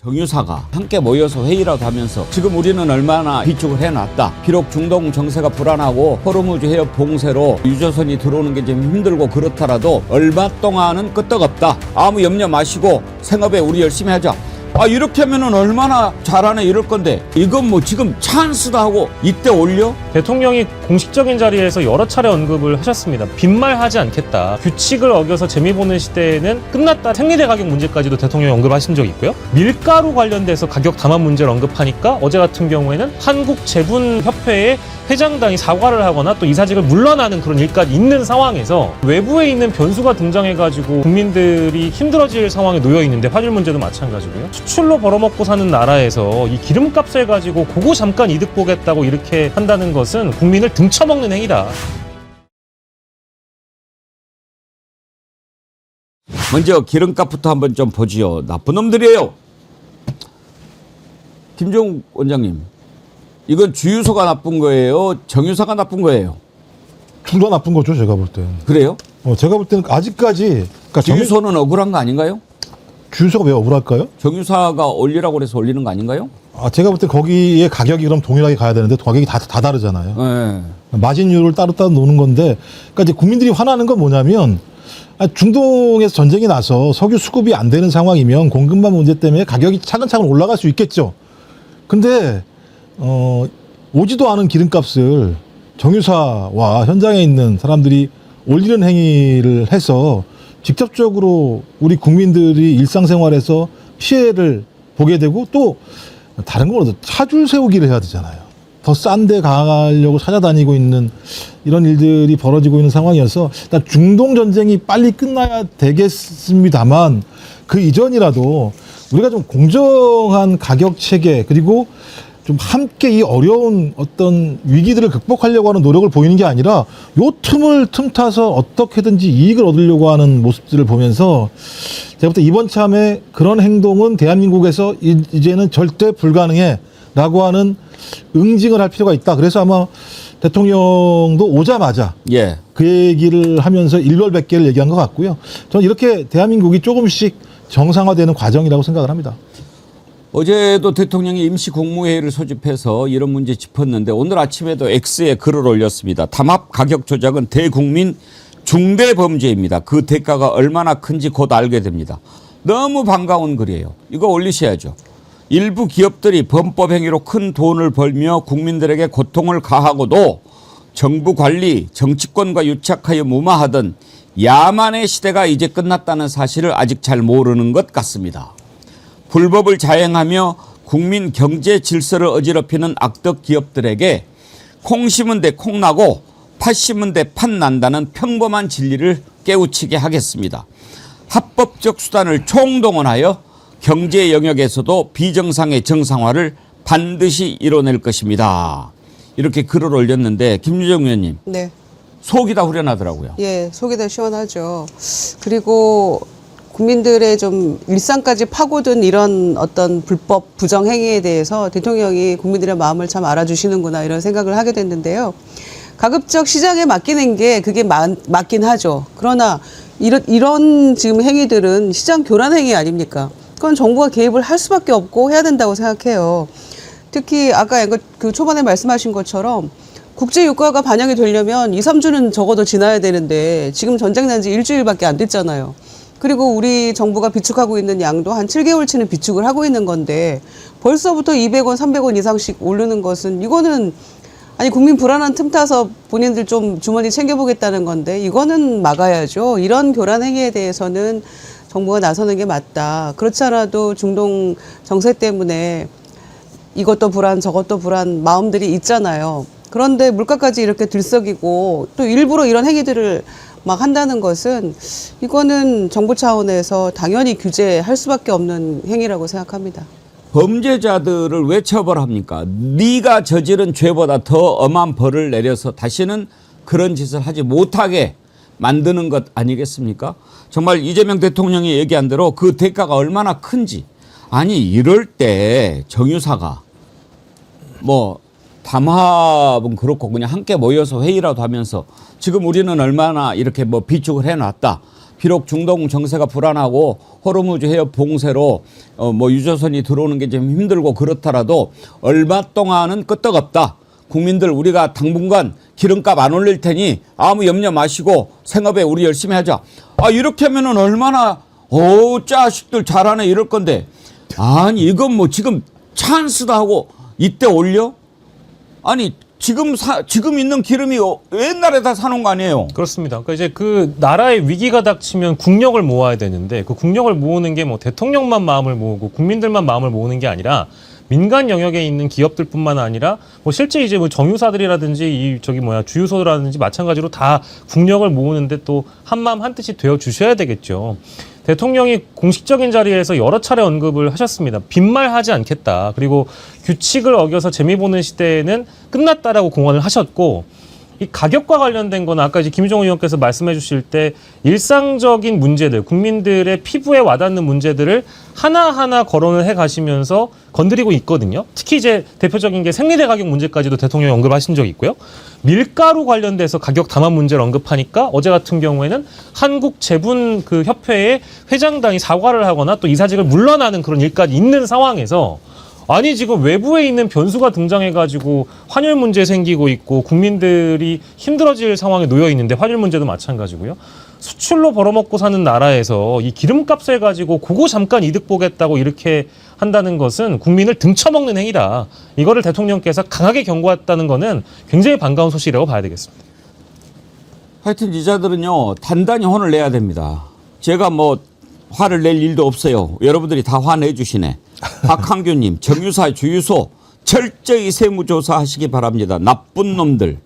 정유사가 함께 모여서 회의라도 하면서 지금 우리는 얼마나 비축을 해놨다. 비록 중동 정세가 불안하고 호르무즈 해협 봉쇄로 유조선이 들어오는 게 좀 힘들고 그렇더라도 얼마 동안은 끄떡없다. 아무 염려 마시고 생업에 우리 열심히 하자. 이렇게 하면은 얼마나 잘하네 이럴 건데 이건 뭐 지금 찬스다 하고 이때 올려? 대통령이 공식적인 자리에서 여러 차례 언급을 하셨습니다. 빈말하지 않겠다. 규칙을 어겨서 재미 보는 시대에는 끝났다. 생리대 가격 문제까지도 대통령이 언급하신 적이 있고요. 밀가루 관련돼서 가격 담합 문제를 언급하니까 어제 같은 경우에는 한국제분협회의 회장당이 사과를 하거나 또 이 사직을 물러나는 그런 일까지 있는 상황에서 외부에 있는 변수가 등장해가지고 국민들이 힘들어질 상황에 놓여 있는데 화질 문제도 마찬가지고요. 수출로 벌어먹고 사는 나라에서 이 기름값을 가지고 그거 잠깐 이득 보겠다고 이렇게 한다는 것은 국민을 등쳐먹는 행위다. 먼저 기름값부터 한번 좀 보지요. 나쁜 놈들이에요. 김종욱 원장님, 이건 주유소가 나쁜 거예요? 정유사가 나쁜 거예요? 둘 다 나쁜 거죠, 제가 볼 때. 그래요? 제가 볼 때는 아직까지 그러니까 주유소는 억울한 거 아닌가요? 주유소가 왜 억울할까요? 정유사가 올리라고 그래서 올리는 거 아닌가요? 제가 볼 때 거기에 가격이 그럼 동일하게 가야 되는데 가격이 다 다르잖아요. 네. 마진율을 따로 놓는 건데, 그러니까 이제 국민들이 화나는 건 뭐냐면 중동에서 전쟁이 나서 석유 수급이 안 되는 상황이면 공급망 문제 때문에 가격이 차근차근 올라갈 수 있겠죠. 근데 오지도 않은 기름값을 정유사와 현장에 있는 사람들이 올리는 행위를 해서 직접적으로 우리 국민들이 일상생활에서 피해를 보게 되고 또 다른 건 뭐라도 차줄 세우기를 해야 되잖아요. 더 싼 데 가려고 찾아다니고 있는 이런 일들이 벌어지고 있는 상황이어서 일단 중동 전쟁이 빨리 끝나야 되겠습니다만 그 이전이라도 우리가 좀 공정한 가격 체계 그리고 좀 함께 이 어려운 어떤 위기들을 극복하려고 하는 노력을 보이는 게 아니라 요 틈을 틈타서 어떻게든지 이익을 얻으려고 하는 모습들을 보면서 제가 볼 때 이번 참에 그런 행동은 대한민국에서 이제는 절대 불가능해라고 하는 응징을 할 필요가 있다. 그래서 아마 대통령도 오자마자 그 얘기를 하면서 일벌백계를 얘기한 것 같고요. 저는 이렇게 대한민국이 조금씩 정상화되는 과정이라고 생각을 합니다. 어제도 대통령이 임시 국무회의를 소집해서 이런 문제 짚었는데 오늘 아침에도 X에 글을 올렸습니다. 담합 가격 조작은 대국민 중대 범죄입니다. 그 대가가 얼마나 큰지 곧 알게 됩니다. 너무 반가운 글이에요. 이거 올리셔야죠. 일부 기업들이 범법 행위로 큰 돈을 벌며 국민들에게 고통을 가하고도 정부 관리, 정치권과 유착하여 무마하던 야만의 시대가 이제 끝났다는 사실을 아직 잘 모르는 것 같습니다. 불법을 자행하며 국민 경제 질서를 어지럽히는 악덕 기업들에게 콩 심은 데 콩 나고 팥 심은 데 팥 난다는 평범한 진리를 깨우치게 하겠습니다. 합법적 수단을 총동원하여 경제 영역에서도 비정상의 정상화를 반드시 이뤄낼 것입니다. 이렇게 글을 올렸는데 김유정 의원님. 네. 속이 다 후련하더라고요. 예, 속이 다 시원하죠. 그리고 국민들의 좀 일상까지 파고든 이런 어떤 불법 부정행위에 대해서 대통령이 국민들의 마음을 참 알아주시는구나 이런 생각을 하게 됐는데요. 가급적 시장에 맡기는 게 그게 맞긴 하죠. 그러나 이런 지금 행위들은 시장 교란 행위 아닙니까? 그건 정부가 개입을 할 수밖에 없고 해야 된다고 생각해요. 특히 아까 그 초반에 말씀하신 것처럼 국제 유가가 반영이 되려면 2, 3주는 적어도 지나야 되는데 지금 전쟁 난 지 일주일밖에 안 됐잖아요. 그리고 우리 정부가 비축하고 있는 양도 한 7개월치는 비축을 하고 있는 건데 벌써부터 200원, 300원 이상씩 오르는 것은 이거는 아니 국민 불안한 틈 타서 본인들 좀 주머니 챙겨보겠다는 건데 이거는 막아야죠. 이런 교란 행위에 대해서는 정부가 나서는 게 맞다. 그렇지 않아도 중동 정세 때문에 이것도 불안 저것도 불안 마음들이 있잖아요. 그런데 물가까지 이렇게 들썩이고 또 일부러 이런 행위들을 막 한다는 것은 이거는 정부 차원에서 당연히 규제할 수밖에 없는 행위라고 생각합니다. 범죄자들을 왜 처벌합니까? 네가 저지른 죄보다 더 엄한 벌을 내려서 다시는 그런 짓을 하지 못하게 만드는 것 아니겠습니까? 정말 이재명 대통령이 얘기한 대로 그 대가가 얼마나 큰지. 아니 이럴 때 정유사가 뭐 담합은 그렇고 그냥 함께 모여서 회의라도 하면서 지금 우리는 얼마나 이렇게 뭐 비축을 해놨다. 비록 중동 정세가 불안하고 호르무즈 해협 봉쇄로 뭐 유조선이 들어오는 게 좀 힘들고 그렇더라도 얼마 동안은 끄떡없다. 국민들 우리가 당분간 기름값 안 올릴 테니 아무 염려 마시고 생업에 우리 열심히 하자. 아 이렇게 하면은 얼마나 자식들 잘하네 이럴 건데 아니 이건 뭐 지금 찬스다 하고 이때 올려? 아니 지금 있는 기름이 옛날에 다 사놓은 거 아니에요? 그렇습니다. 그러니까 이제 그 나라의 위기가 닥치면 국력을 모아야 되는데 그 국력을 모으는 게 뭐 대통령만 마음을 모으고 국민들만 마음을 모으는 게 아니라 민간 영역에 있는 기업들뿐만 아니라 뭐 실제 이제 뭐 정유사들이라든지 주유소라든지 마찬가지로 다 국력을 모으는데 또 한마음 한뜻이 되어 주셔야 되겠죠. 대통령이 공식적인 자리에서 여러 차례 언급을 하셨습니다. 빈말하지 않겠다. 그리고 규칙을 어겨서 재미 보는 시대에는 끝났다라고 공언을 하셨고 이 가격과 관련된 거는 아까 이제 김유정 의원께서 말씀해 주실 때 일상적인 문제들, 국민들의 피부에 와닿는 문제들을 하나하나 거론을 해 가시면서 건드리고 있거든요. 특히 이제 대표적인 게 생리대 가격 문제까지도 대통령이 언급하신 적이 있고요. 밀가루 관련돼서 가격 담합 문제를 언급하니까 어제 같은 경우에는 한국제분 그 협회의 회장단이 사과를 하거나 또 이사직을 물러나는 그런 일까지 있는 상황에서 아니 지금 외부에 있는 변수가 등장해가지고 환율 문제 생기고 있고 국민들이 힘들어질 상황에 놓여 있는데 환율 문제도 마찬가지고요. 수출로 벌어먹고 사는 나라에서 이 기름값을 가지고 그거 잠깐 이득 보겠다고 이렇게 한다는 것은 국민을 등쳐먹는 행위다. 이거를 대통령께서 강하게 경고했다는 거는 굉장히 반가운 소식이라고 봐야 되겠습니다. 하여튼 이자들은요 단단히 혼을 내야 됩니다. 제가 뭐 화를 낼 일도 없어요. 여러분들이 다 화내 주시네. 박항규님, 정유사 주유소 철저히 세무조사하시기 바랍니다. 나쁜 놈들.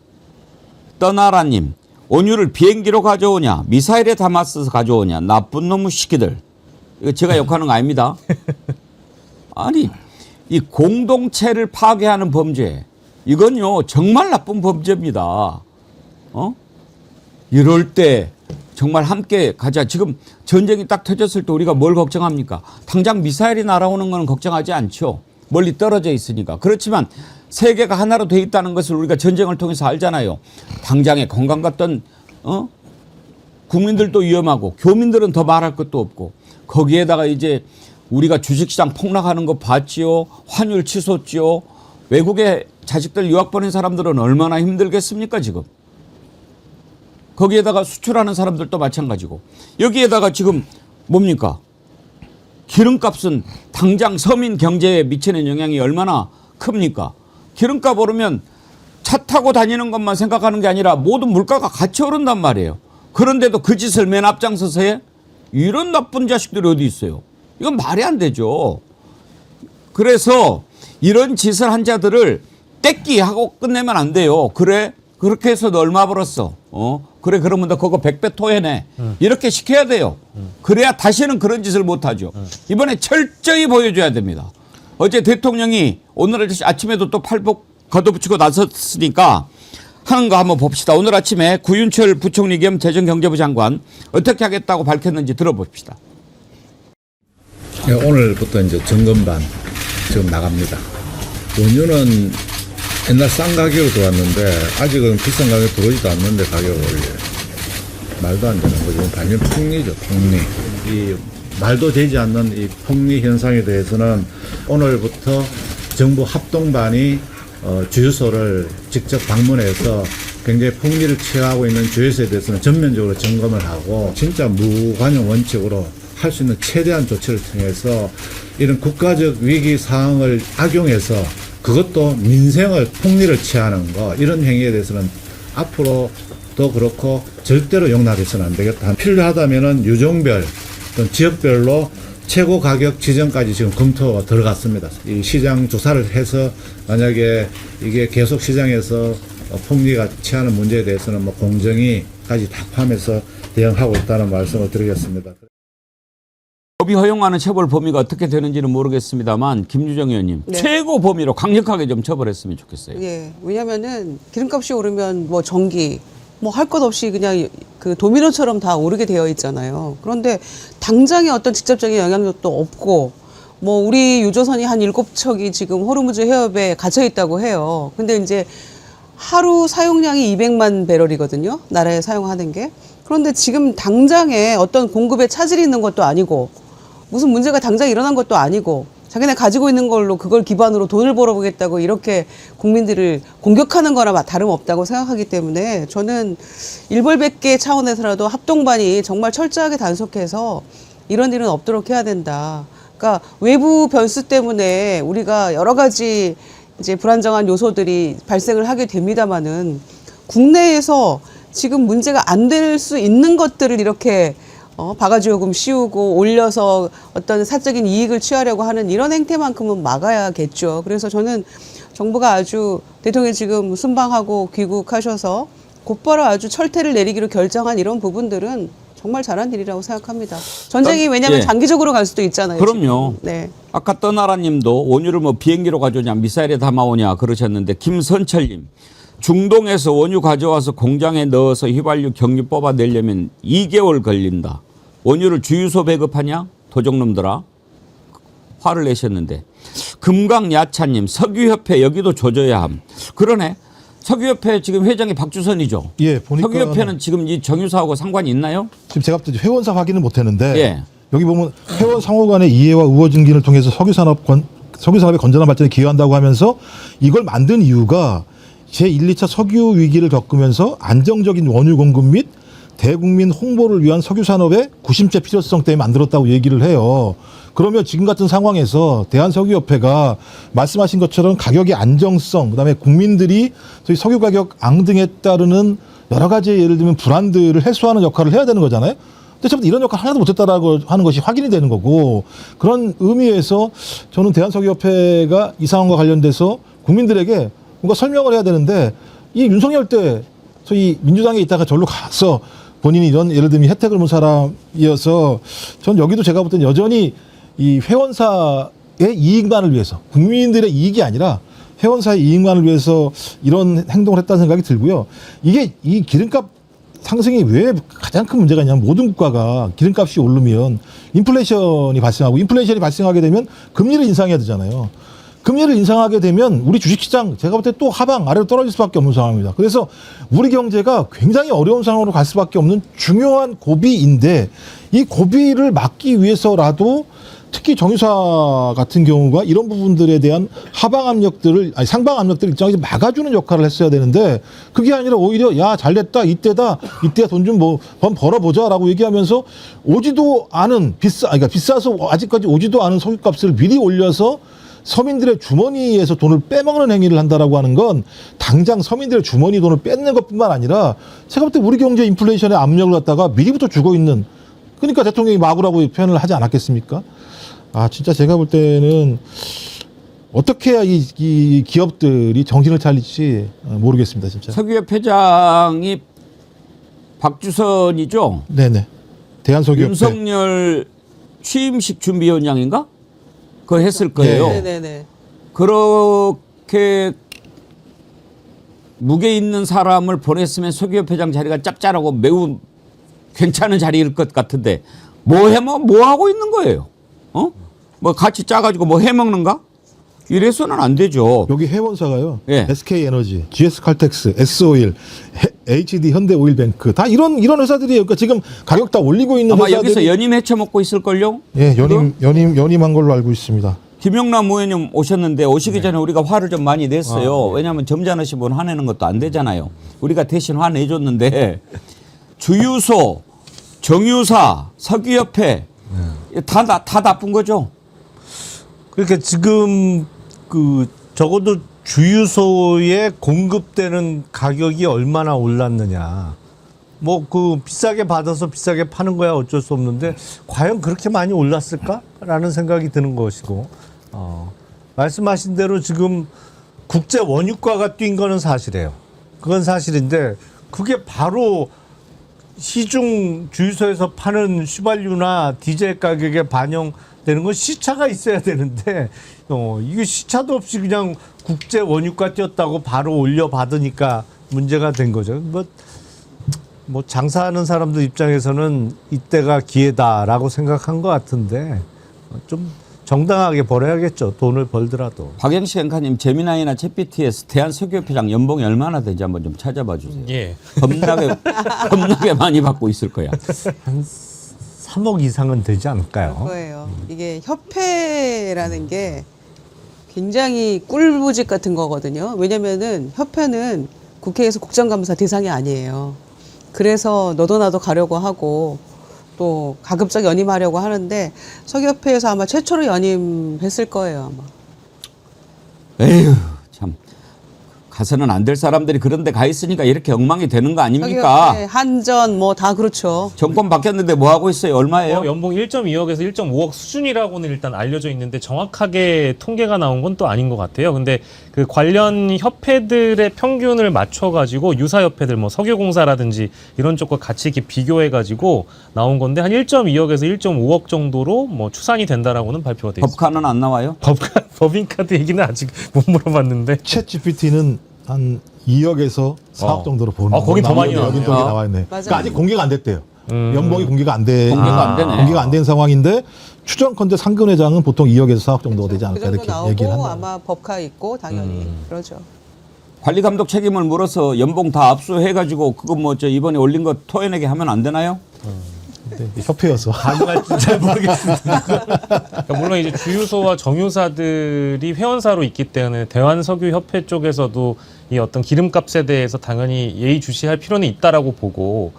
떠나라님, 온유를 비행기로 가져오냐 미사일에 담아서 가져오냐 나쁜 놈의 시키들. 이거 제가 욕하는 거 아닙니다. 아니 이 공동체를 파괴하는 범죄 이건요 정말 나쁜 범죄입니다. 이럴 때 정말 함께 가자. 지금 전쟁이 딱 터졌을 때 우리가 뭘 걱정합니까? 당장 미사일이 날아오는 건 걱정하지 않죠. 멀리 떨어져 있으니까. 그렇지만 세계가 하나로 돼 있다는 것을 우리가 전쟁을 통해서 알잖아요. 당장에 건강 같던 국민들도 위험하고 교민들은 더 말할 것도 없고 거기에다가 이제 우리가 주식시장 폭락하는 거 봤지요. 환율 치솟지요. 외국에 자식들 유학 보낸 사람들은 얼마나 힘들겠습니까 지금. 거기에다가 수출하는 사람들도 마찬가지고 여기에다가 지금 뭡니까? 기름값은 당장 서민 경제에 미치는 영향이 얼마나 큽니까? 기름값 오르면 차 타고 다니는 것만 생각하는 게 아니라 모든 물가가 같이 오른단 말이에요. 그런데도 그 짓을 맨 앞장서서 해? 이런 나쁜 자식들이 어디 있어요? 이건 말이 안 되죠. 그래서 이런 짓을 한 자들을 떼끼하고 끝내면 안 돼요. 그래? 그렇게 해서 너 얼마 벌었어? 그래 그러면 너 그거 100배 토해내. 이렇게 시켜야 돼요. 그래야 다시는 그런 짓을 못하죠. 이번에 철저히 보여줘야 됩니다. 어제 대통령이 오늘 아침에도 또 팔복 걷어붙이고 나섰으니까 하는 거 한번 봅시다. 오늘 아침에 구윤철 부총리 겸 재정경제부 장관 어떻게 하겠다고 밝혔는지 들어봅시다. 네, 오늘부터 이제 점검반 지금 나갑니다. 원유는 옛날 싼 가격으로 들어왔는데 아직은 비싼 가격에 들어오지도 않는데 가격을 올려요. 말도 안 되는 거죠. 반전 폭리죠, 폭리. 이 말도 되지 않는 이 폭리 현상에 대해서는 오늘부터 정부 합동반이 주유소를 직접 방문해서 굉장히 폭리를 취하고 있는 주유소에 대해서는 전면적으로 점검을 하고 진짜 무관용 원칙으로 할 수 있는 최대한 조치를 통해서 이런 국가적 위기 상황을 악용해서 그것도 민생을 폭리를 취하는 거 이런 행위에 대해서는 앞으로도 그렇고 절대로 용납해서는 안 되겠다. 필요하다면은 유종별 또는 지역별로 최고 가격 지정까지 지금 검토가 들어갔습니다. 이 시장 조사를 해서 만약에 이게 계속 시장에서 폭리가 취하는 문제에 대해서는 뭐 공정위까지 다 포함해서 대응하고 있다는 말씀을 드리겠습니다. 법이 허용하는 처벌 범위가 어떻게 되는지는 모르겠습니다만 김유정 의원님 네. 최고 범위로 강력하게 좀 처벌했으면 좋겠어요. 예. 왜냐면은 기름값이 오르면 뭐 전기 뭐 할 것 없이 그냥 그 도미노처럼 다 오르게 되어 있잖아요. 그런데 당장의 어떤 직접적인 영향력도 없고 뭐 우리 유조선이 한 7척이 지금 호르무즈 해협에 갇혀 있다고 해요. 근데 이제 하루 사용량이 200만 배럴이거든요. 나라에 사용하는 게. 그런데 지금 당장에 어떤 공급에 차질이 있는 것도 아니고 무슨 문제가 당장 일어난 것도 아니고 자기네 가지고 있는 걸로 그걸 기반으로 돈을 벌어보겠다고 이렇게 국민들을 공격하는 거나 다름없다고 생각하기 때문에 저는 일벌백계 차원에서라도 합동반이 정말 철저하게 단속해서 이런 일은 없도록 해야 된다. 그러니까 외부 변수 때문에 우리가 여러 가지 이제 불안정한 요소들이 발생을 하게 됩니다마는 국내에서 지금 문제가 안 될 수 있는 것들을 이렇게 바가지 요금 씌우고 올려서 어떤 사적인 이익을 취하려고 하는 이런 행태만큼은 막아야겠죠. 그래서 저는 정부가 아주 대통령이 지금 순방하고 귀국하셔서 곧바로 아주 철퇴를 내리기로 결정한 이런 부분들은 정말 잘한 일이라고 생각합니다. 전쟁이 왜냐하면 예. 장기적으로 갈 수도 있잖아요. 그럼요. 지금. 네. 아까 떠나라님도 원유를 뭐 비행기로 가져오냐 미사일에 담아오냐 그러셨는데 김선철님 중동에서 원유 가져와서 공장에 넣어서 휘발유 경유 뽑아내려면 2개월 걸린다. 원유를 주유소 배급하냐? 도적놈들아. 화를 내셨는데. 금강야차님 석유협회 여기도 조져야 함. 그러네. 석유협회 지금 회장이 박주선이죠. 예, 보니까 석유협회는 지금 이 정유사하고 상관이 있나요? 지금 제가 볼 때 회원사 확인은 못했는데 예. 여기 보면 회원 상호 간의 이해와 우호 증진을 통해서 석유산업의 건전한 발전에 기여한다고 하면서 이걸 만든 이유가 제1, 2차 석유 위기를 겪으면서 안정적인 원유 공급 및 대국민 홍보를 위한 석유산업의 구심체 필요성 때문에 만들었다고 얘기를 해요. 그러면 지금 같은 상황에서 대한석유협회가 말씀하신 것처럼 가격의 안정성, 그다음에 국민들이 저희 석유 가격 앙등에 따르는 여러 가지 예를 들면 불안들을 해소하는 역할을 해야 되는 거잖아요. 근데 참 이런 역할 하나도 못했다라고 하는 것이 확인이 되는 거고 그런 의미에서 저는 대한석유협회가 이 상황과 관련돼서 국민들에게 뭔가 설명을 해야 되는데 이 윤석열 때 저희 민주당에 있다가 절로 가서 본인이 이런 예를 들면 혜택을 본 사람이어서 전 여기도 제가 볼 땐 여전히 이 회원사의 이익만을 위해서 국민들의 이익이 아니라 회원사의 이익만을 위해서 이런 행동을 했다는 생각이 들고요. 이게 이 기름값 상승이 왜 가장 큰 문제가 있냐면 모든 국가가 기름값이 오르면 인플레이션이 발생하고 인플레이션이 발생하게 되면 금리를 인상해야 되잖아요. 금리를 인상하게 되면 우리 주식시장 제가 볼 때 또 하방 아래로 떨어질 수밖에 없는 상황입니다. 그래서 우리 경제가 굉장히 어려운 상황으로 갈 수밖에 없는 중요한 고비인데 이 고비를 막기 위해서라도 특히 정유사 같은 경우가 이런 부분들에 대한 하방 압력들을 아니 상방 압력들을 일정하게 막아주는 역할을 했어야 되는데 그게 아니라 오히려 야 잘됐다 이때다 이때야 돈 좀 뭐 벌어보자라고 얘기하면서 오지도 않은 그러니까 비싸서 아직까지 오지도 않은 석유값을 미리 올려서 서민들의 주머니에서 돈을 빼먹는 행위를 한다라고 하는 건 당장 서민들의 주머니 돈을 뺏는 것뿐만 아니라 제가 볼 때 우리 경제 인플레이션의 압력을 갖다가 미리부터 주고 있는 그러니까 대통령이 마구라고 표현을 하지 않았겠습니까? 아 진짜 제가 볼 때는 어떻게 해야 이 기업들이 정신을 차릴지 모르겠습니다 진짜. 석유협회장이 박주선이죠. 네네. 대한석유협회. 윤석열 취임식 준비위원장인가? 그거 했을 거예요. 네네네. 그렇게 무게 있는 사람을 보냈으면 석유협회장 자리가 짭짤하고 매우 괜찮은 자리일 것 같은데 뭐 하고 있는 거예요? 뭐 같이 짜가지고 뭐 해먹는가? 이래서는 안 되죠. 여기 회원사가요. 예. SK에너지, GS칼텍스, S오일, HD 현대오일뱅크 다 이런 회사들이에요. 그러니까 지금 가격 다 올리고 있는 아마 회사들이 여기서 연임 헤쳐먹고 있을걸요? 예, 연임한 걸로 알고 있습니다. 김영남 의원님 오셨는데 오시기 전에 우리가 화를 좀 많이 냈어요. 왜냐하면 점잖으신 분 화내는 것도 안 되잖아요. 우리가 대신 화내줬는데 주유소, 정유사, 석유협회 다 나쁜 거죠. 그러니까 지금 적어도 주유소에 공급되는 가격이 얼마나 올랐느냐. 뭐 비싸게 받아서 비싸게 파는 거야 어쩔 수 없는데 과연 그렇게 많이 올랐을까라는 생각이 드는 것이고 말씀하신 대로 지금 국제 원유가가 뛴 거는 사실이에요. 그건 사실인데 그게 바로 시중 주유소에서 파는 휘발유나 디젤 가격에 반영되는 건 시차가 있어야 되는데 이게 시차도 없이 그냥 국제 원유가 뛰었다고 바로 올려받으니까 문제가 된 거죠. 뭐 장사하는 사람들 입장에서는 이때가 기회다라고 생각한 것 같은데 좀 정당하게 벌어야겠죠. 돈을 벌더라도. 박영식 앵커님 제미나이나 챗PT에서 대한석유협회장 연봉이 얼마나 되는지 한번 좀 찾아봐 주세요. 예. 겁나게 많이 받고 있을 거야. 3억 이상은 되지 않을까요? 거예요. 이게 협회라는 게 굉장히 꿀보직 같은 거거든요. 왜냐면은 협회는 국회에서 국정감사 대상이 아니에요. 그래서 너도 나도 가려고 하고 또 가급적 연임하려고 하는데 석유협회에서 아마 최초로 연임했을 거예요. 아마. 에휴 참 가서는 안 될 사람들이 그런데 가 있으니까 이렇게 엉망이 되는 거 아닙니까? 석유협회, 한전 뭐 다 그렇죠. 정권 바뀌었는데 뭐 하고 있어요? 얼마예요? 연봉 1.2억에서 1.5억 수준이라고는 일단 알려져 있는데 정확하게 통계가 나온 건 또 아닌 것 같아요. 근데 그 관련 협회들의 평균을 맞춰가지고 유사 협회들 뭐 석유공사라든지 이런 쪽과 같이 이렇게 비교해가지고 나온 건데 한 1.2억에서 1.5억 정도로 뭐 추산이 된다라고는 발표가 돼 있습니다. 법카는 안 나와요? 법인카드 얘기는 아직 못 물어봤는데. 챗 GPT는 한 2억에서 4억 정도로 보는 거긴 더 많이 여기 나오네요. 또 나와 있네. 맞아요. 그러니까 아직 공개가 안 됐대요. 연봉이 공개가 안 돼. 공개가 안 되네. 공개가 안 된 상황인데 추정컨대 상근 회장은 보통 2억에서 4억 정도가 되지 그 않을까 정도 이렇게 얘기를 나오고 한다. 아마 법카 있고 당연히 그러죠. 관리 감독 책임을 물어서 연봉 다 압수해가지고 그거 뭐 저 이번에 올린 거 토해내게 하면 안 되나요? 협회여서. 가능할지 잘 모르겠습니다. 그러니까 물론 이제 주유소와 정유사들이 회원사로 있기 때문에 대한석유협회 쪽에서도 이 어떤 기름값에 대해서 당연히 예의주시할 필요는 있다라고 보고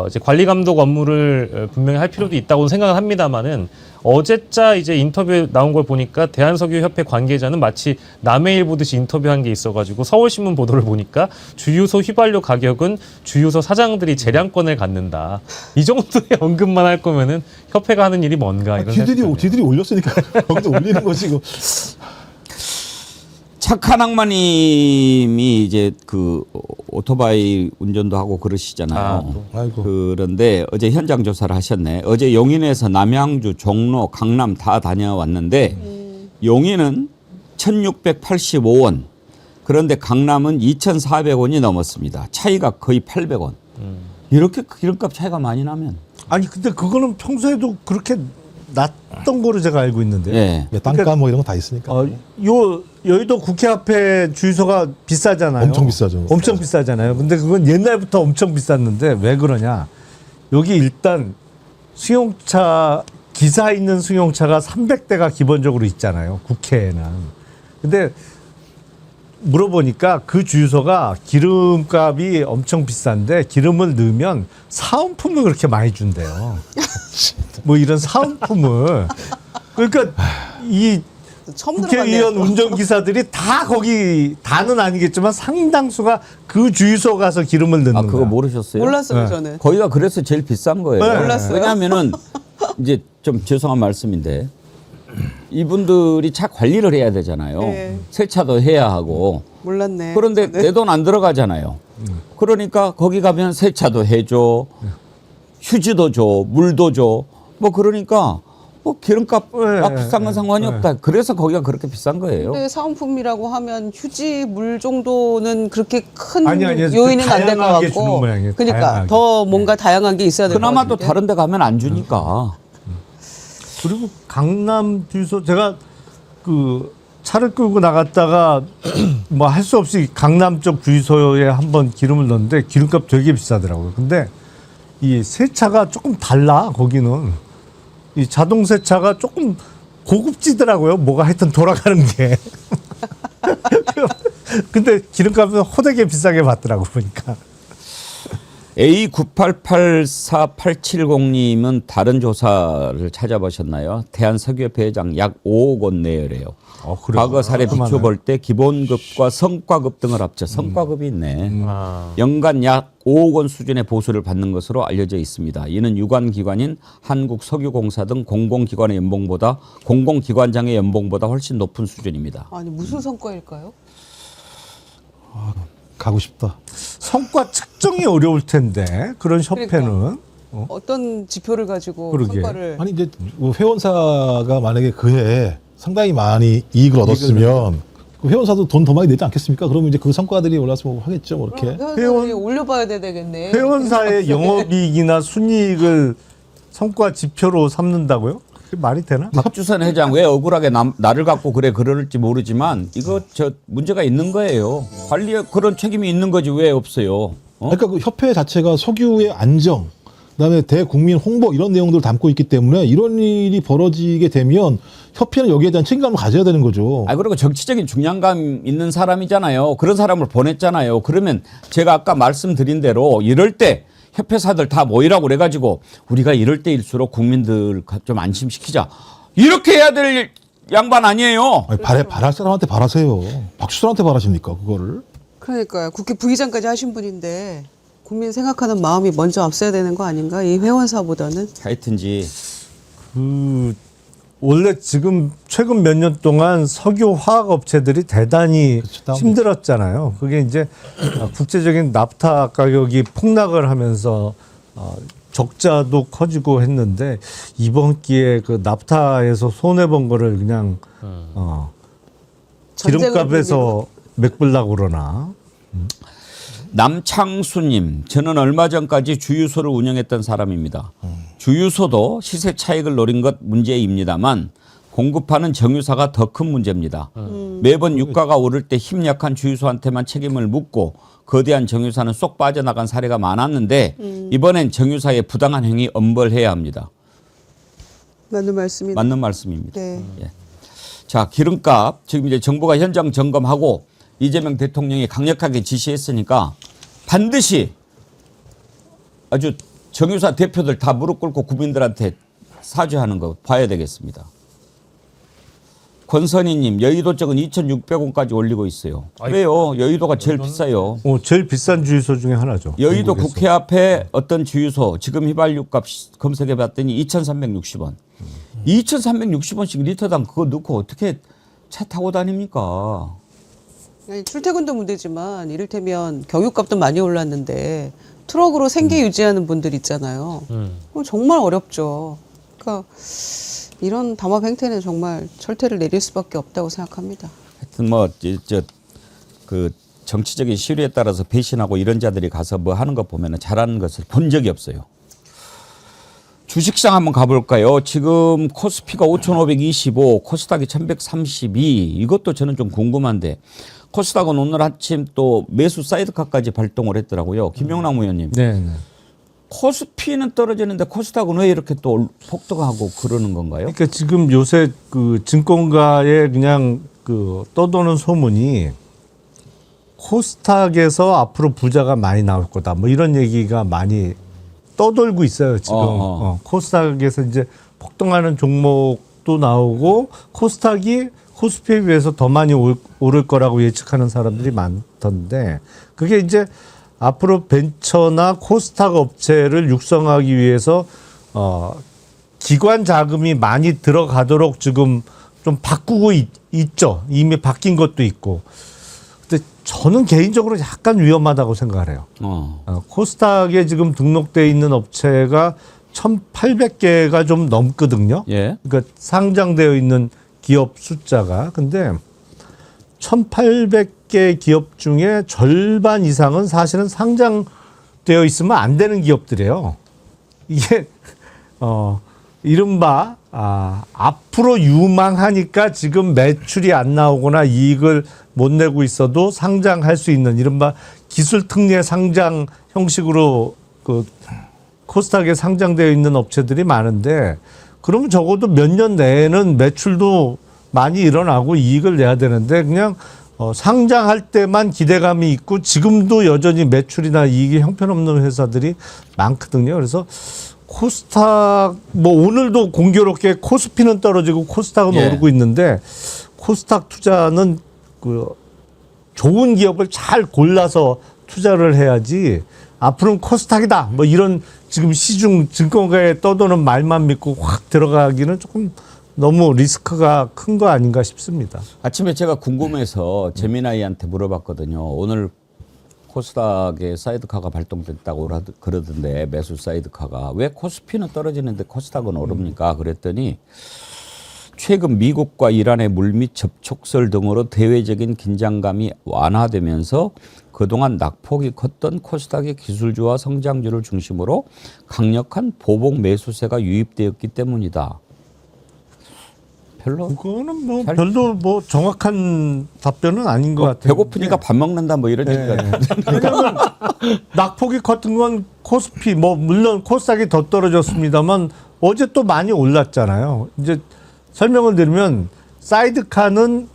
이제 관리 감독 업무를 분명히 할 필요도 있다고 생각을 합니다만은 어제자 이제 인터뷰에 나온 걸 보니까 대한석유협회 관계자는 마치 남의 일 보듯이 인터뷰한 게 있어가지고 서울신문 보도를 보니까 주유소 휘발유 가격은 주유소 사장들이 재량권을 갖는다. 이 정도의 언급만 할 거면은 협회가 하는 일이 뭔가 이런 생각이 드네요. 지들이 올렸으니까 거기서 올리는 것이고. 착한 악마님이 이제 그 오토바이 운전도 하고 그러시잖아요. 아이고. 그런데 어제 현장 조사를 하셨네. 어제 용인에서 남양주, 종로, 강남 다 다녀왔는데 용인은 1,685원. 그런데 강남은 2,400원이 넘었습니다. 차이가 거의 800원. 이렇게 기름값 차이가 많이 나면. 아니 근데 그거는 평소에도 그렇게 낮던 거로 제가 알고 있는데. 예. 땅가 뭐 이런 거 다 있으니까. 요 여의도 국회 앞에 주유소가 비싸잖아요. 엄청 비싸죠. 엄청 비싸잖아요. 근데 그건 옛날부터 엄청 비쌌는데 왜 그러냐? 여기 일단 승용차 기사 있는 승용차가 300대가 기본적으로 있잖아요. 국회에는. 근데 물어보니까 그 주유소가 기름값이 엄청 비싼데 기름을 넣으면 사은품을 그렇게 많이 준대요. 뭐 이런 사은품을. 그러니까 이 처음 들어봤네요. 국회의원 운전기사들이 다 거기 다는 아니겠지만 상당수가 그 주유소 가서 기름을 넣는 아, 거야. 그거 모르셨어요? 몰랐어요 네. 저는. 거기가 그래서 제일 비싼 거예요. 네. 몰랐어요. 왜냐하면은 이제 좀 죄송한 말씀인데 이분들이 차 관리를 해야 되잖아요. 네. 세차도 해야 하고. 몰랐네. 그런데 저는. 내 돈 안 들어가잖아요. 그러니까 거기 가면 세차도 해줘, 휴지도 줘, 물도 줘. 뭐 그러니까 뭐 기름값 네, 비싼 건 상관이 없다. 그래서 거기가 그렇게 비싼 거예요. 근데 사은품이라고 하면 휴지 물 정도는 그렇게 큰 아니, 요인은 안 될 것 다양하게 같고. 주는 모양이에요. 그러니까 다양하게. 더 뭔가 다양한 게 있어야 될 것 그나마 같은데. 또 다른 데 가면 안 주니까. 그리고 강남 주유소 제가 그 차를 끌고 나갔다가 뭐 할 수 없이 강남 쪽 주유소에 한번 기름을 넣었는데 기름값 되게 비싸더라고요. 근데 이 세차가 조금 달라 거기는. 이 자동 세차가 조금 고급지더라고요. 뭐가 하여튼 돌아가는 게. 근데 기름값은 호되게 비싸게 받더라고 보니까. A98848770님은 다른 조사를 찾아보셨나요? 대한석유협회 회장 약 5억 원 내외래요. 그래요? 과거 사례 그만해. 비춰볼 때 기본급과 성과급 등을 합쳐 성과급이 있네. 아. 연간 약 5억 원 수준의 보수를 받는 것으로 알려져 있습니다. 이는 유관기관인 한국석유공사 등 공공기관의 연봉보다 공공기관장의 연봉보다 훨씬 높은 수준입니다. 아니 무슨 성과일까요? 가고 싶다. 성과 측정이 어려울 텐데 그런 협회는 어떤 지표를 가지고 그러게. 성과를 아니 이제 뭐 회원사가 만약에 그해 상당히 많이 이익을 얻었으면 그 회원사도 돈 더 많이 내지 않겠습니까? 그러면 이제 그 성과들이 올라서 뭐 하겠죠, 뭐 이렇게. 회원들이 올려봐야 되겠네. 회원사의 영업이익이나 순이익을 성과 지표로 삼는다고요? 그게 말이 되나? 박주선 회장 왜 억울하게 나를 갖고 그럴지 모르지만 이거 저 문제가 있는 거예요. 관리에 그런 책임이 있는 거지 왜 없어요. 그러니까 그 협회 자체가 석유의 안정, 그다음에 대국민 홍보 이런 내용들을 담고 있기 때문에 이런 일이 벌어지게 되면 협회는 여기에 대한 책임감을 가져야 되는 거죠. 그리고 정치적인 중량감 있는 사람이잖아요. 그런 사람을 보냈잖아요. 그러면 제가 아까 말씀드린 대로 이럴 때 협회사들 다 모이라고 그래가지고 우리가 이럴 때일수록 국민들 좀 안심시키자. 이렇게 해야 될 양반 아니에요. 아니, 바랄 사람한테 바라세요. 박수선한테 바라십니까 그거를? 그러니까요. 국회 부의장까지 하신 분인데 국민 생각하는 마음이 먼저 앞서야 되는 거 아닌가? 이 회원사보다는. 하여튼지 원래 지금 최근 몇 년 동안 석유 화학 업체들이 대단히 그렇죠. 힘들었잖아요. 그게 이제 국제적인 납타 가격이 폭락을 하면서 적자도 커지고 했는데 이번 기회에 그 납타에서 손해 본 거를 그냥 기름값에서 맥불라고 그러나. 남창수님, 저는 얼마 전까지 주유소를 운영했던 사람입니다. 주유소도 시세 차익을 노린 것 문제입니다만 공급하는 정유사가 더 큰 문제입니다. 매번 유가가 오를 때 힘 약한 주유소한테만 책임을 묻고 거대한 정유사는 쏙 빠져나간 사례가 많았는데 이번엔 정유사의 부당한 행위 엄벌해야 합니다. 맞는 말씀입니다. 맞는 말씀입니다. 네. 예. 자, 기름값 지금 이제 정부가 현장 점검하고 이재명 대통령이 강력하게 지시했으니까 반드시 아주 정유사 대표들 다 무릎 꿇고 국민들한테 사죄하는 거 봐야 되겠습니다. 권선희님, 여의도 쪽은 2,600원까지 올리고 있어요. 왜요? 여의도가 제일 비싸요. 제일 비싼 주유소 중에 하나죠. 여의도 한국에서. 국회 앞에 어떤 주유소 지금 휘발유값 검색해 봤더니 2,360원. 2,360원씩 리터당 그거 넣고 어떻게 차 타고 다닙니까? 아니, 출퇴근도 문제지만 이를테면 경유값도 많이 올랐는데 트럭으로 생계 유지하는 분들 있잖아요. 그럼 정말 어렵죠. 그러니까 이런 담합 행태는 정말 철퇴를 내릴 수밖에 없다고 생각합니다. 하여튼 뭐 그 정치적인 시류에 따라서 배신하고 이런 자들이 가서 뭐 하는 거 보면은 잘하는 것을 본 적이 없어요. 주식시장 한번 가볼까요? 지금 코스피가 5,525, 코스닥이 1,132. 이것도 저는 좀 궁금한데 코스닥은 오늘 아침 또 매수 사이드카까지 발동을 했더라고요. 김영남 의원님. 네. 코스피는 떨어지는데 코스닥은 왜 이렇게 또 폭등하고 그러는 건가요? 그러니까 지금 요새 그 증권가에 그냥 그 떠도는 소문이 코스닥에서 앞으로 부자가 많이 나올 거다. 뭐 이런 얘기가 많이 떠돌고 있어요. 지금 코스닥에서 이제 폭등하는 종목도 나오고 코스닥이 코스피에 비해서 더 많이 오를 거라고 예측하는 사람들이 많던데 그게 이제 앞으로 벤처나 코스닥 업체를 육성하기 위해서 기관 자금이 많이 들어가도록 지금 좀 바꾸고 있죠. 이미 바뀐 것도 있고. 근데 저는 개인적으로 약간 위험하다고 생각을 해요. 코스닥에 지금 등록돼 있는 업체가 1,800개가 좀 넘거든요. 예. 그러니까 상장되어 있는 기업 숫자가. 근데 1,800개 기업 중에 절반 이상은 사실은 상장되어 있으면 안 되는 기업들이에요. 이게 이른바 앞으로 유망하니까 지금 매출이 안 나오거나 이익을 못 내고 있어도 상장할 수 있는 이른바 기술 특례 상장 형식으로 그 코스닥에 상장되어 있는 업체들이 많은데 그러면 적어도 몇 년 내에는 매출도 많이 일어나고 이익을 내야 되는데 그냥 상장할 때만 기대감이 있고 지금도 여전히 매출이나 이익이 형편없는 회사들이 많거든요. 그래서 코스닥 뭐 오늘도 공교롭게 코스피는 떨어지고 코스닥은 예. 오르고 있는데 코스닥 투자는 그 좋은 기업을 잘 골라서 투자를 해야지 앞으로는 코스닥이다 뭐 이런 지금 시중 증권가에 떠도는 말만 믿고 확 들어가기는 조금 너무 리스크가 큰 거 아닌가 싶습니다. 아침에 제가 궁금해서 재민아이한테 물어봤거든요. 오늘 코스닥에 사이드카가 발동됐다고 그러던데 매수 사이드카가 왜 코스피는 떨어지는데 코스닥은 오릅니까? 그랬더니 최근 미국과 이란의 물밑 접촉설 등으로 대외적인 긴장감이 완화되면서 그동안 낙폭이 컸던 코스닥의 기술주와 성장주를 중심으로 강력한 보복 매수세가 유입되었기 때문이다. 별로 그거는 뭐 잘- 별로 뭐 정확한 답변은 아닌 것 같아요. 배고프니까 밥 먹는다 뭐 이런 얘기가 왜냐면 낙폭이 컸던 건 코스피 뭐 물론 코스닥이 더 떨어졌습니다만 어제 또 많이 올랐잖아요. 이제 설명을 드리면 사이드카는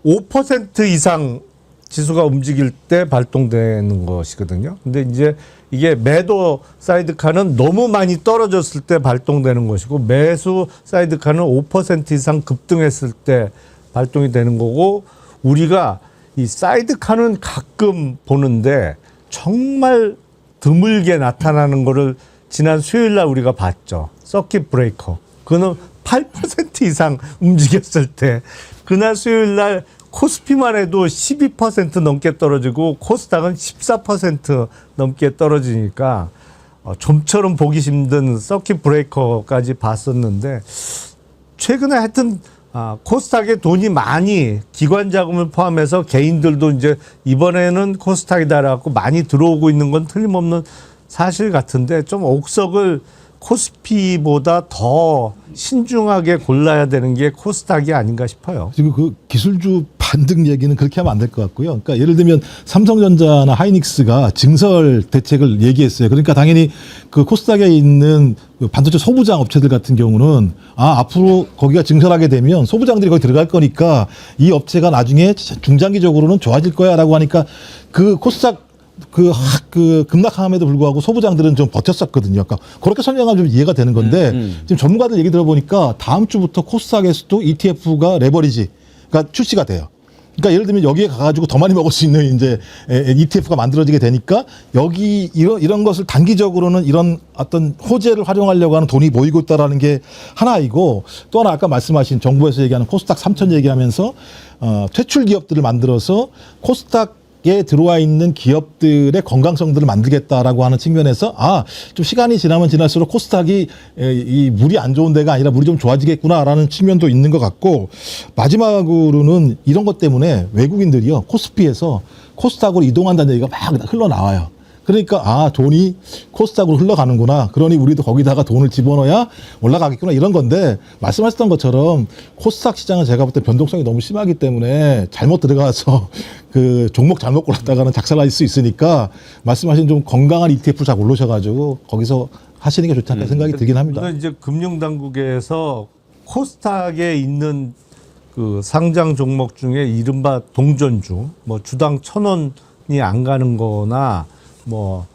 5% 이상 지수가 움직일 때 발동되는 것이거든요. 근데 이제 이게 매도 사이드카는 너무 많이 떨어졌을 때 발동되는 것이고 매수 사이드카는 5% 이상 급등했을 때 발동이 되는 거고 우리가 이 사이드카는 가끔 보는데 정말 드물게 나타나는 거를 지난 수요일 날 우리가 봤죠. 서킷 브레이커. 그거는 8% 이상 움직였을 때 그날 수요일 날 코스피만 해도 12% 넘게 떨어지고 코스닥은 14% 넘게 떨어지니까 좀처럼 보기 힘든 서킷 브레이커까지 봤었는데 최근에 하여튼 코스닥에 돈이 많이 기관 자금을 포함해서 개인들도 이제 이번에는 코스닥이다라고 많이 들어오고 있는 건 틀림없는 사실 같은데 좀 옥석을 코스피보다 더 신중하게 골라야 되는 게 코스닥이 아닌가 싶어요. 지금 그 기술주 반등 얘기는 그렇게 하면 안 될 것 같고요. 그러니까 예를 들면 삼성전자나 하이닉스가 증설 대책을 얘기했어요. 그러니까 당연히 그 코스닥에 있는 그 반도체 소부장 업체들 같은 경우는 앞으로 거기가 증설하게 되면 소부장들이 거기 들어갈 거니까 이 업체가 나중에 중장기적으로는 좋아질 거야라고 하니까 그 코스닥 그 급락함에도 불구하고 소부장들은 좀 버텼었거든요. 그러니까 그렇게 설명하면 좀 이해가 되는 건데 지금 전문가들 얘기 들어보니까 다음 주부터 코스닥에서도 ETF가 레버리지가 출시가 돼요. 그러니까 예를 들면 여기에 가가지고 더 많이 먹을 수 있는 이제 ETF가 만들어지게 되니까 여기 이런 것을 단기적으로는 이런 어떤 호재를 활용하려고 하는 돈이 모이고 있다라는 게 하나이고 또 하나 아까 말씀하신 정부에서 얘기하는 코스닥 3천 얘기하면서 퇴출 기업들을 만들어서 코스닥에 들어와 있는 기업들의 건강성들을 만들겠다라고 하는 측면에서 좀 시간이 지나면 지날수록 코스닥이 이 물이 안 좋은 데가 아니라 물이 좀 좋아지겠구나라는 측면도 있는 것 같고 마지막으로는 이런 것 때문에 외국인들이요 코스피에서 코스닥으로 이동한다는 얘기가 막 흘러나와요. 그러니까 돈이 코스닥으로 흘러가는구나. 그러니 우리도 거기다가 돈을 집어넣어야 올라가겠구나 이런 건데 말씀하셨던 것처럼 코스닥 시장은 제가 볼 때 변동성이 너무 심하기 때문에 잘못 들어가서 그 종목 잘못 골랐다가는 작살날 수 있으니까 말씀하신 좀 건강한 ETF 잘 올르셔가지고 거기서 하시는 게 좋지 않나 생각이 들긴 합니다. 물론 이제 금융당국에서 코스닥에 있는 그 상장 종목 중에 이른바 동전주, 뭐 주당 1,000원이 안 가는 거나 뭐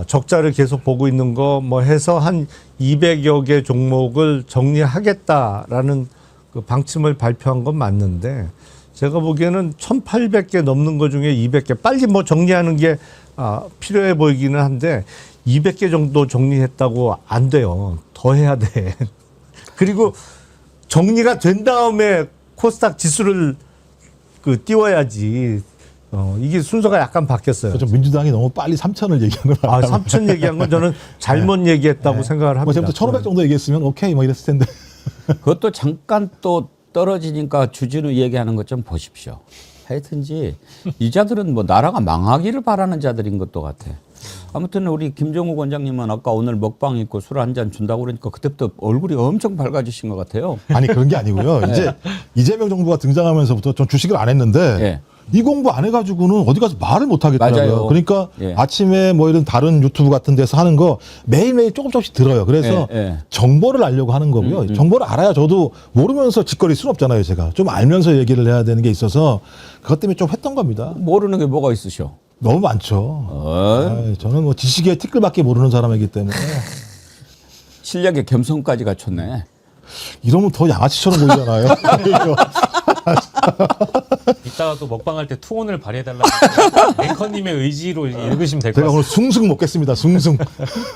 적자를 계속 보고 있는 거 뭐 해서 한 200여 개 종목을 정리하겠다라는 그 방침을 발표한 건 맞는데 제가 보기에는 1,800개 넘는 거 중에 200개 빨리 뭐 정리하는 게 필요해 보이기는 한데 200개 정도 정리했다고 안 돼요. 더 해야 돼. 그리고 정리가 된 다음에 코스닥 지수를 띄워야지. 이게 순서가 약간 바뀌었어요. 좀 민주당이 너무 빨리 3천을 얘기하는 거 같아요. 3천 얘기한 건 저는 잘못 얘기했다고 생각을 합니다. 뭐 제가 1,500 정도 얘기했으면 오케이 뭐 이랬을 텐데. 그것도 잠깐 또 떨어지니까 주진우 얘기하는 것 좀 보십시오. 하여튼지 이 자들은 뭐 나라가 망하기를 바라는 자들인 것도 같아. 아무튼 우리 김정욱 원장님은 아까 오늘 먹방 있고 술 한 잔 준다고 그러니까 그때부터 얼굴이 엄청 밝아지신 것 같아요. 아니 그런 게 아니고요. 이제 이재명 정부가 등장하면서부터 전 주식을 안 했는데 예. 이 공부 안 해가지고는 어디 가서 말을 못 하겠더라고요. 맞아요. 그러니까 예. 아침에 뭐 이런 다른 유튜브 같은 데서 하는 거 매일매일 조금씩 들어요. 그래서 예. 정보를 알려고 하는 거고요. 정보를 알아야 저도 모르면서 짓거릴 수는 없잖아요. 제가 좀 알면서 얘기를 해야 되는 게 있어서 그것 때문에 좀 했던 겁니다. 모르는 게 뭐가 있으셔? 너무 많죠. 저는 뭐 지식의 티끌밖에 모르는 사람이기 때문에 실력에 겸손까지 갖췄네. 이러면 더 양아치처럼 보이잖아요. 이따가 또 먹방할 때 투혼을 발휘해달라고 앵커님의 의지로 읽으시면 될 것 제가 오늘 같습니다. 숭숭 먹겠습니다. 숭숭.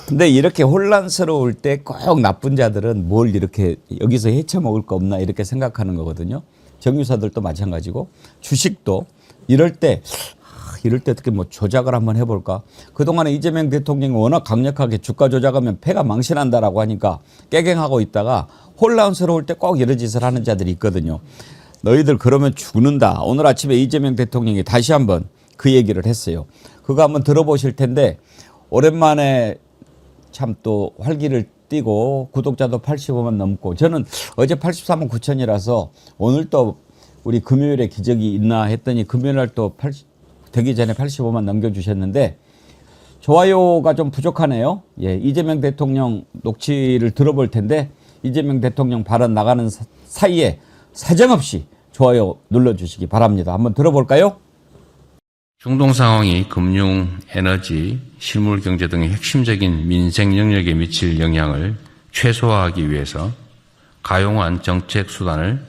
근데 이렇게 혼란스러울 때 꼭 나쁜 자들은 뭘 이렇게 여기서 헤쳐 먹을 거 없나 이렇게 생각하는 거거든요. 정유사들도 마찬가지고 주식도 이럴 때 어떻게 뭐 조작을 한번 해볼까? 그동안에 이재명 대통령이 워낙 강력하게 주가 조작하면 패가 망신한다라고 하니까 깨갱하고 있다가 혼란스러울 때 꼭 이런 짓을 하는 자들이 있거든요. 너희들 그러면 죽는다. 오늘 아침에 이재명 대통령이 다시 한번 그 얘기를 했어요. 그거 한번 들어보실 텐데 오랜만에 참 또 활기를 뛰고 구독자도 85만 넘고 저는 어제 83만 9천이라서 오늘 또 우리 금요일에 기적이 있나 했더니 금요일 날 또 되기 전에 85만 넘겨주셨는데 좋아요가 좀 부족하네요. 예, 이재명 대통령 녹취를 들어볼 텐데 이재명 대통령 발언 나가는 사이에 사정없이 좋아요 눌러주시기 바랍니다. 한번 들어볼까요? 중동 상황이 금융, 에너지, 실물 경제 등의 핵심적인 민생 영역에 미칠 영향을 최소화하기 위해서 가용한 정책 수단을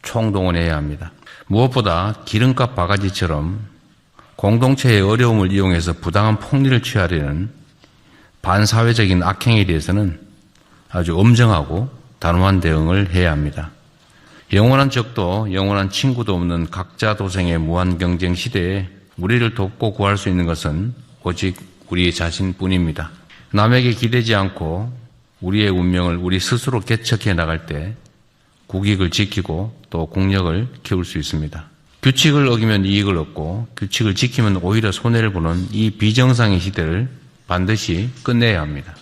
총동원해야 합니다. 무엇보다 기름값 바가지처럼 공동체의 어려움을 이용해서 부당한 폭리를 취하려는 반사회적인 악행에 대해서는 아주 엄정하고 단호한 대응을 해야 합니다. 영원한 적도 영원한 친구도 없는 각자 도생의 무한 경쟁 시대에 우리를 돕고 구할 수 있는 것은 오직 우리 자신뿐입니다. 남에게 기대지 않고 우리의 운명을 우리 스스로 개척해 나갈 때 국익을 지키고 또 국력을 키울 수 있습니다. 규칙을 어기면 이익을 얻고 규칙을 지키면 오히려 손해를 보는 이 비정상의 시대를 반드시 끝내야 합니다.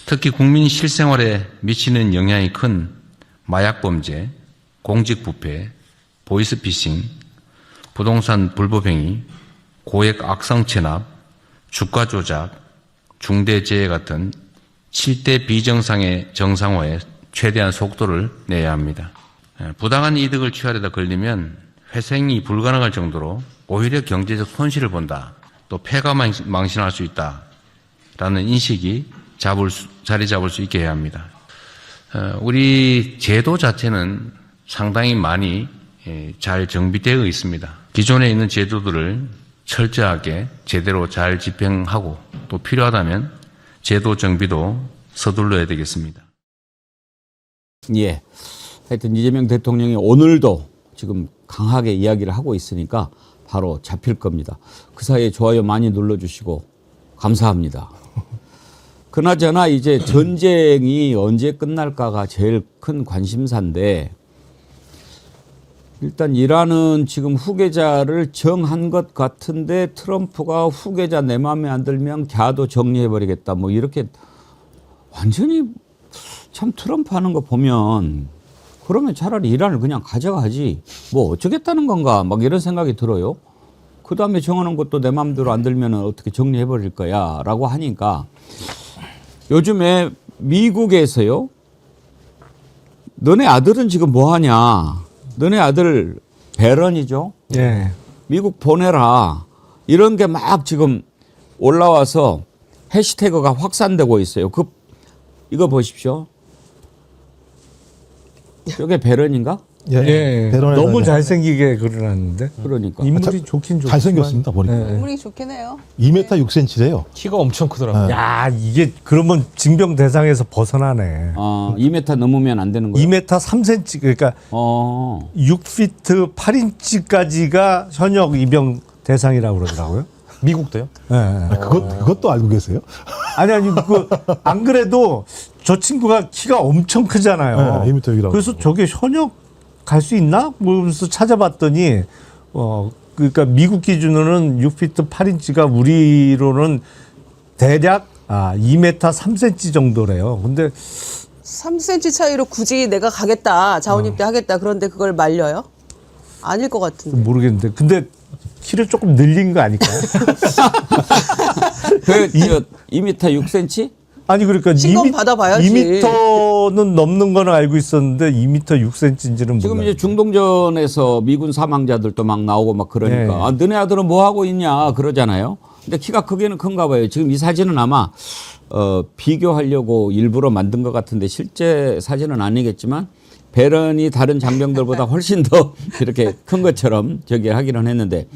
특히 국민 실생활에 미치는 영향이 큰 마약범죄, 공직부패, 보이스피싱, 부동산 불법행위, 고액 악성 체납, 주가 조작, 중대재해 같은 7대 비정상의 정상화에 최대한 속도를 내야 합니다. 부당한 이득을 취하려다 걸리면 회생이 불가능할 정도로 오히려 경제적 손실을 본다. 또 폐가 망신할 수 있다라는 인식이 자리 잡을 수 있게 해야 합니다. 우리 제도 자체는 상당히 많이 잘 정비되어 있습니다. 기존에 있는 제도들을 철저하게 제대로 잘 집행하고 또 필요하다면 제도 정비도 서둘러야 되겠습니다. 예. 하여튼 이재명 대통령이 오늘도 지금 강하게 이야기를 하고 있으니까 바로 잡힐 겁니다. 그 사이에 좋아요 많이 눌러주시고 감사합니다. 그나저나 이제 전쟁이 언제 끝날까가 제일 큰 관심사인데 일단 이란은 지금 후계자를 정한 것 같은데 트럼프가 후계자 내 마음에 안 들면 걔도 정리해버리겠다 뭐 이렇게 완전히 참 트럼프 하는 거 보면 그러면 차라리 이란을 그냥 가져가지 뭐 어쩌겠다는 건가 막 이런 생각이 들어요. 그 다음에 정하는 것도 내 마음대로 안 들면 어떻게 정리해버릴 거야 라고 하니까 요즘에 미국에서요 너네 아들은 지금 뭐 하냐 너네 아들 배런이죠. 예. 미국 보내라. 이런 게 막 지금 올라와서 해시태그가 확산되고 있어요. 이거 보십시오. 저게 배런인가? 예. 배런에다 너무 이제 잘생기게 그려놨는데. 그러니까. 인물이 좋긴 좋지만. 잘생겼습니다 보니까. 예. 물이 좋긴 해요. 2m 6cm래요. 키가 엄청 크더라고요. 야, 이게 그러면 징병 대상에서 벗어나네. 2m 넘으면 안 되는 거예요? 2m 3cm 그러니까 6피트 8인치까지가 현역 입영 대상이라고 그러더라고요. 미국도요? 예, 예. 그것도 알고 계세요? 아니 안 그래도 저 친구가 키가 엄청 크잖아요. 네, 2m 여기라고. 그래서 저게 현역 갈 수 있나? 그러면서 찾아봤더니 그러니까 미국 기준으로는 6피트 8인치가 우리로는 대략 2m 3cm 정도래요. 근데 3cm 차이로 굳이 내가 가겠다, 자원 입대 하겠다. 그런데 그걸 말려요? 아닐 것 같은데. 모르겠는데. 근데 키를 조금 늘린 거 아닐까요? 2m 6cm? 아니 그러니까 신검 받아봐야지. 2m는 넘는 거는 알고 있었는데 2m 6cm인지는 지금 몰라요. 이제 중동전에서 미군 사망자들도 막 나오고 막 그러니까 네. 너네 아들은 뭐 하고 있냐 그러잖아요. 근데 키가 크기는 큰가 봐요. 지금 이 사진은 아마 비교하려고 일부러 만든 것 같은데 실제 사진은 아니겠지만 배런이 다른 장병들보다 훨씬 더 이렇게 큰 것처럼 저기 하기는 했는데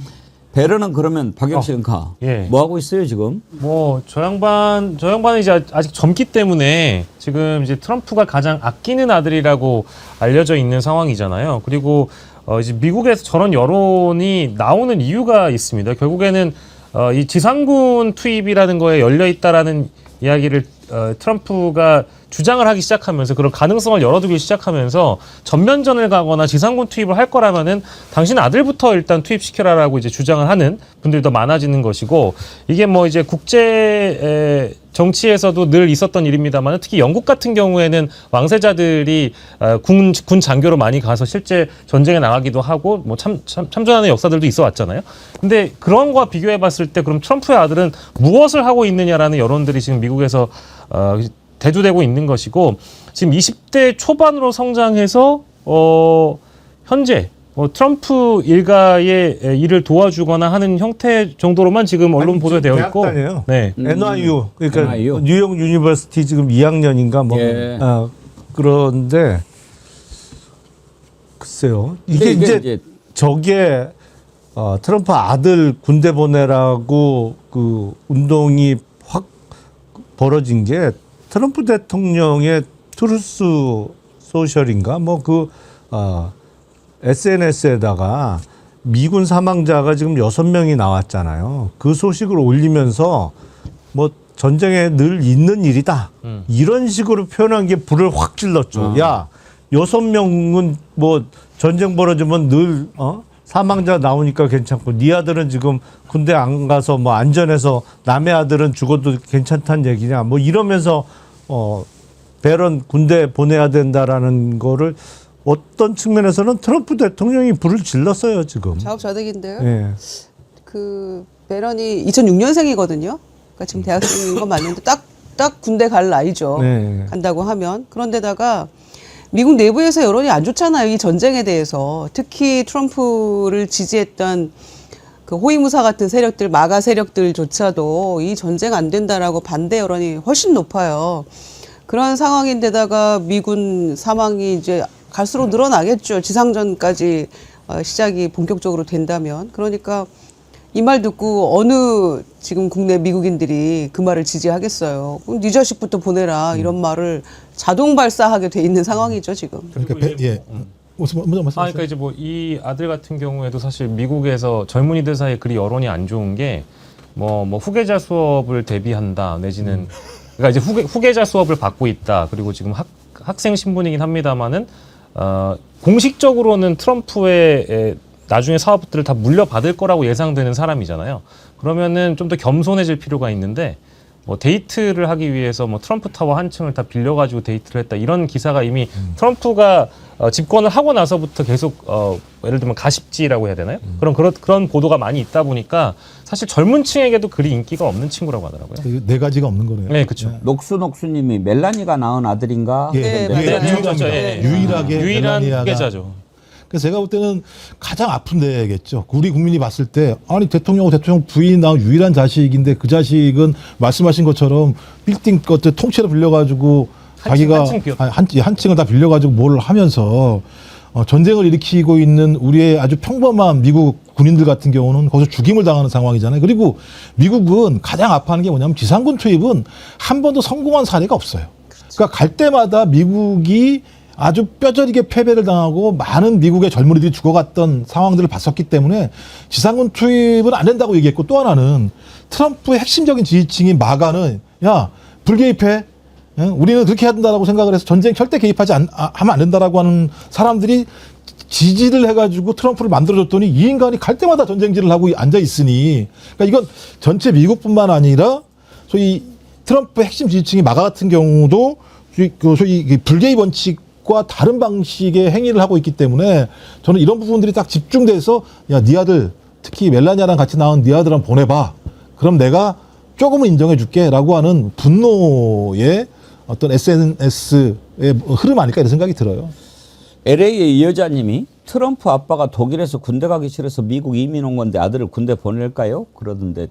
배런은 그러면 박영식 가 예. 뭐 하고 있어요 지금? 뭐 저 양반은 이제 아직 젊기 때문에 지금 이제 트럼프가 가장 아끼는 아들이라고 알려져 있는 상황이잖아요. 그리고 이제 미국에서 저런 여론이 나오는 이유가 있습니다. 결국에는 이 지상군 투입이라는 거에 열려 있다라는 이야기를 트럼프가 주장을 하기 시작하면서 그런 가능성을 열어두기 시작하면서 전면전을 가거나 지상군 투입을 할 거라면은 당신 아들부터 일단 투입시켜라라고 이제 주장을 하는 분들도 많아지는 것이고, 이게 뭐 이제 국제 정치에서도 늘 있었던 일입니다만, 특히 영국 같은 경우에는 왕세자들이 군 장교로 많이 가서 실제 전쟁에 나가기도 하고 뭐 참전하는 역사들도 있어 왔잖아요. 근데 그런 거와 비교해 봤을 때 그럼 트럼프의 아들은 무엇을 하고 있느냐라는 여론들이 지금 미국에서 대두되고 있는 것이고, 지금 20대 초반으로 성장해서 현재 트럼프 일가의 일을 도와주거나 하는 형태 정도로만 지금 언론 보도되어 있고, 대학다녀요. 네. NYU 그러니까 NYU. 뉴욕 유니버시티 지금 2학년인가 뭐 예. 그런데 글쎄요. 이게 이제 저게 트럼프 아들 군대 보내라고 그 운동이 확 벌어진 게 트럼프 대통령의 트루스 소셜인가 뭐 그 SNS에다가 미군 사망자가 지금 6명이 나왔잖아요. 그 소식을 올리면서 뭐 전쟁에 늘 있는 일이다. 이런 식으로 표현한 게 불을 확 질렀죠. 야, 6명은 뭐 전쟁 벌어지면 늘 사망자 나오니까 괜찮고 네 아들은 지금 군대 안 가서 뭐 안전해서 남의 아들은 죽어도 괜찮다는 얘기냐. 뭐 이러면서 배런 군대 보내야 된다라는 거를 어떤 측면에서는 트럼프 대통령이 불을 질렀어요, 지금. 자업자득인데요. 예. 그 베런이 2006년생이거든요. 그러니까 지금 대학생인 건 맞는데 딱 군대 갈 나이죠. 네. 간다고 하면. 그런데다가 미국 내부에서 여론이 안 좋잖아요. 이 전쟁에 대해서. 특히 트럼프를 지지했던 그 호위무사 같은 세력들, 마가 세력들조차도 이 전쟁 안 된다라고 반대 여론이 훨씬 높아요. 그런 상황인데다가 미군 사망이 이제 갈수록 늘어나겠죠. 지상전까지 시작이 본격적으로 된다면. 그러니까 이 말 듣고 어느 지금 국내 미국인들이 그 말을 지지하겠어요. 그럼 네 자식부터 보내라 이런 말을 자동 발사하게 돼 있는 상황이죠 지금. 그러니까 먼저 그러니까 이제 뭐 이 아들 같은 경우에도 사실 미국에서 젊은이들 사이에 그리 여론이 안 좋은 게 뭐 후계자 수업을 대비한다 내지는 그러니까 이제 후계자 수업을 받고 있다. 그리고 지금 학생 신분이긴 합니다만은 공식적으로는 트럼프의 나중에 사업들을 다 물려받을 거라고 예상되는 사람이잖아요. 그러면은 좀 더 겸손해질 필요가 있는데 뭐 데이트를 하기 위해서 뭐 트럼프 타워 한 층을 다 빌려가지고 데이트를 했다 이런 기사가 이미 트럼프가 집권을 하고 나서부터 계속 예를 들면 가십지라고 해야 되나요? 그런 보도가 많이 있다 보니까 사실 젊은 층에게도 그리 인기가 없는 친구라고 하더라고요. 네 가지가 없는 거네요. 네, 그렇죠. 녹수님이 멜라니가 낳은 아들인가? 예, 네, 그렇죠. 예. 유일하게 유일한 멜라니아가 후계자죠. 그래서 제가 볼 때는 가장 아픈 데겠죠. 우리 국민이 봤을 때 아니 대통령 부인이 낳은 유일한 자식인데 그 자식은 말씀하신 것처럼 빌딩 것들 통째로 빌려가지고 자기가 한 층을 다 빌려가지고 뭘 하면서 전쟁을 일으키고 있는 우리의 아주 평범한 미국 군인들 같은 경우는 거기서 죽임을 당하는 상황이잖아요. 그리고 미국은 가장 아파하는 게 뭐냐면 지상군 투입은 한 번도 성공한 사례가 없어요. 그러니까 갈 때마다 미국이 아주 뼈저리게 패배를 당하고 많은 미국의 젊은이들이 죽어갔던 상황들을 봤었기 때문에 지상군 투입은 안 된다고 얘기했고, 또 하나는 트럼프의 핵심적인 지지층인 마가는 야 불개입해, 우리는 그렇게 해야 된다라고 생각을 해서 전쟁 절대 개입하지 하면 안 된다라고 하는 사람들이 지지를 해가지고 트럼프를 만들어줬더니 이 인간이 갈 때마다 전쟁질을 하고 앉아 있으니, 그러니까 이건 전체 미국뿐만 아니라 소위 트럼프의 핵심 지지층이 마가 같은 경우도 소위 불개입 원칙 과 다른 방식의 행위를 하고 있기 때문에 저는 이런 부분들이 딱 집중돼서 야, 네 아들 특히 멜라니아랑 같이 나온 네 아들 한번 보내봐. 그럼 내가 조금은 인정해줄게라고 하는 분노의 어떤 SNS의 흐름 아닐까 이런 생각이 들어요. LA의 이 여자님이 트럼프 아빠가 독일에서 군대 가기 싫어서 미국 이민 온 건데 아들을 군대 보낼까요? 그러던데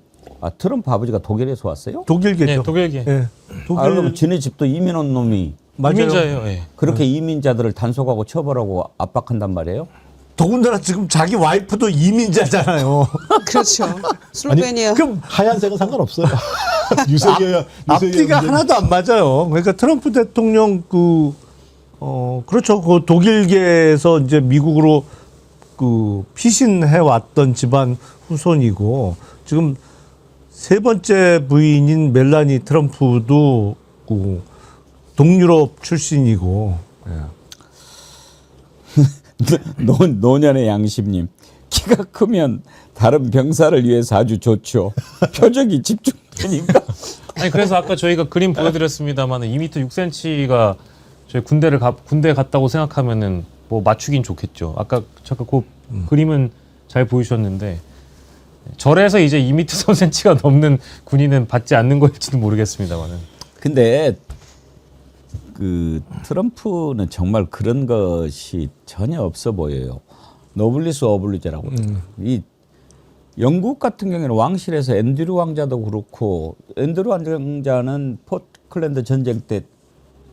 트럼프 아버지가 독일에서 왔어요? 독일계죠. 네, 독일계. 예. 그럼 지네 집도 이민 온 놈이 맞아요. 이민자예요. 예. 그렇게 이민자들을 단속하고 처벌하고 압박한단 말이에요? 더군다나 지금 자기 와이프도 이민자잖아요. 그렇죠. 슬로베니아. 그럼 하얀색은 상관없어요. 유색이야. 앞뒤가 하나도 안 맞아요. 그러니까 트럼프 대통령 그렇죠. 그 독일계에서 이제 미국으로 피신해 왔던 집안 후손이고, 지금 세 번째 부인인 멜라니 트럼프도 동유럽 출신이고. 노년의 양심님, 키가 크면 다른 병사를 위해서 아주 좋죠. 표적이 집중되니까. 아니 그래서 아까 저희가 그림 보여드렸습니다만 2m 6cm가 저희 군대 갔다고 생각하면은 뭐 맞추긴 좋겠죠. 아까 잠깐 그 그림은 잘 보여주셨는데 절에서 이제 2m 3cm가 넘는 군인은 받지 않는 거일지도 모르겠습니다만은. 근데 그 트럼프는 정말 그런 것이 전혀 없어 보여요. 노블리스 오블리제라고. 이 영국 같은 경우에는 왕실에서 앤드류 왕자도 그렇고, 앤드류 왕자는 포클랜드 전쟁 때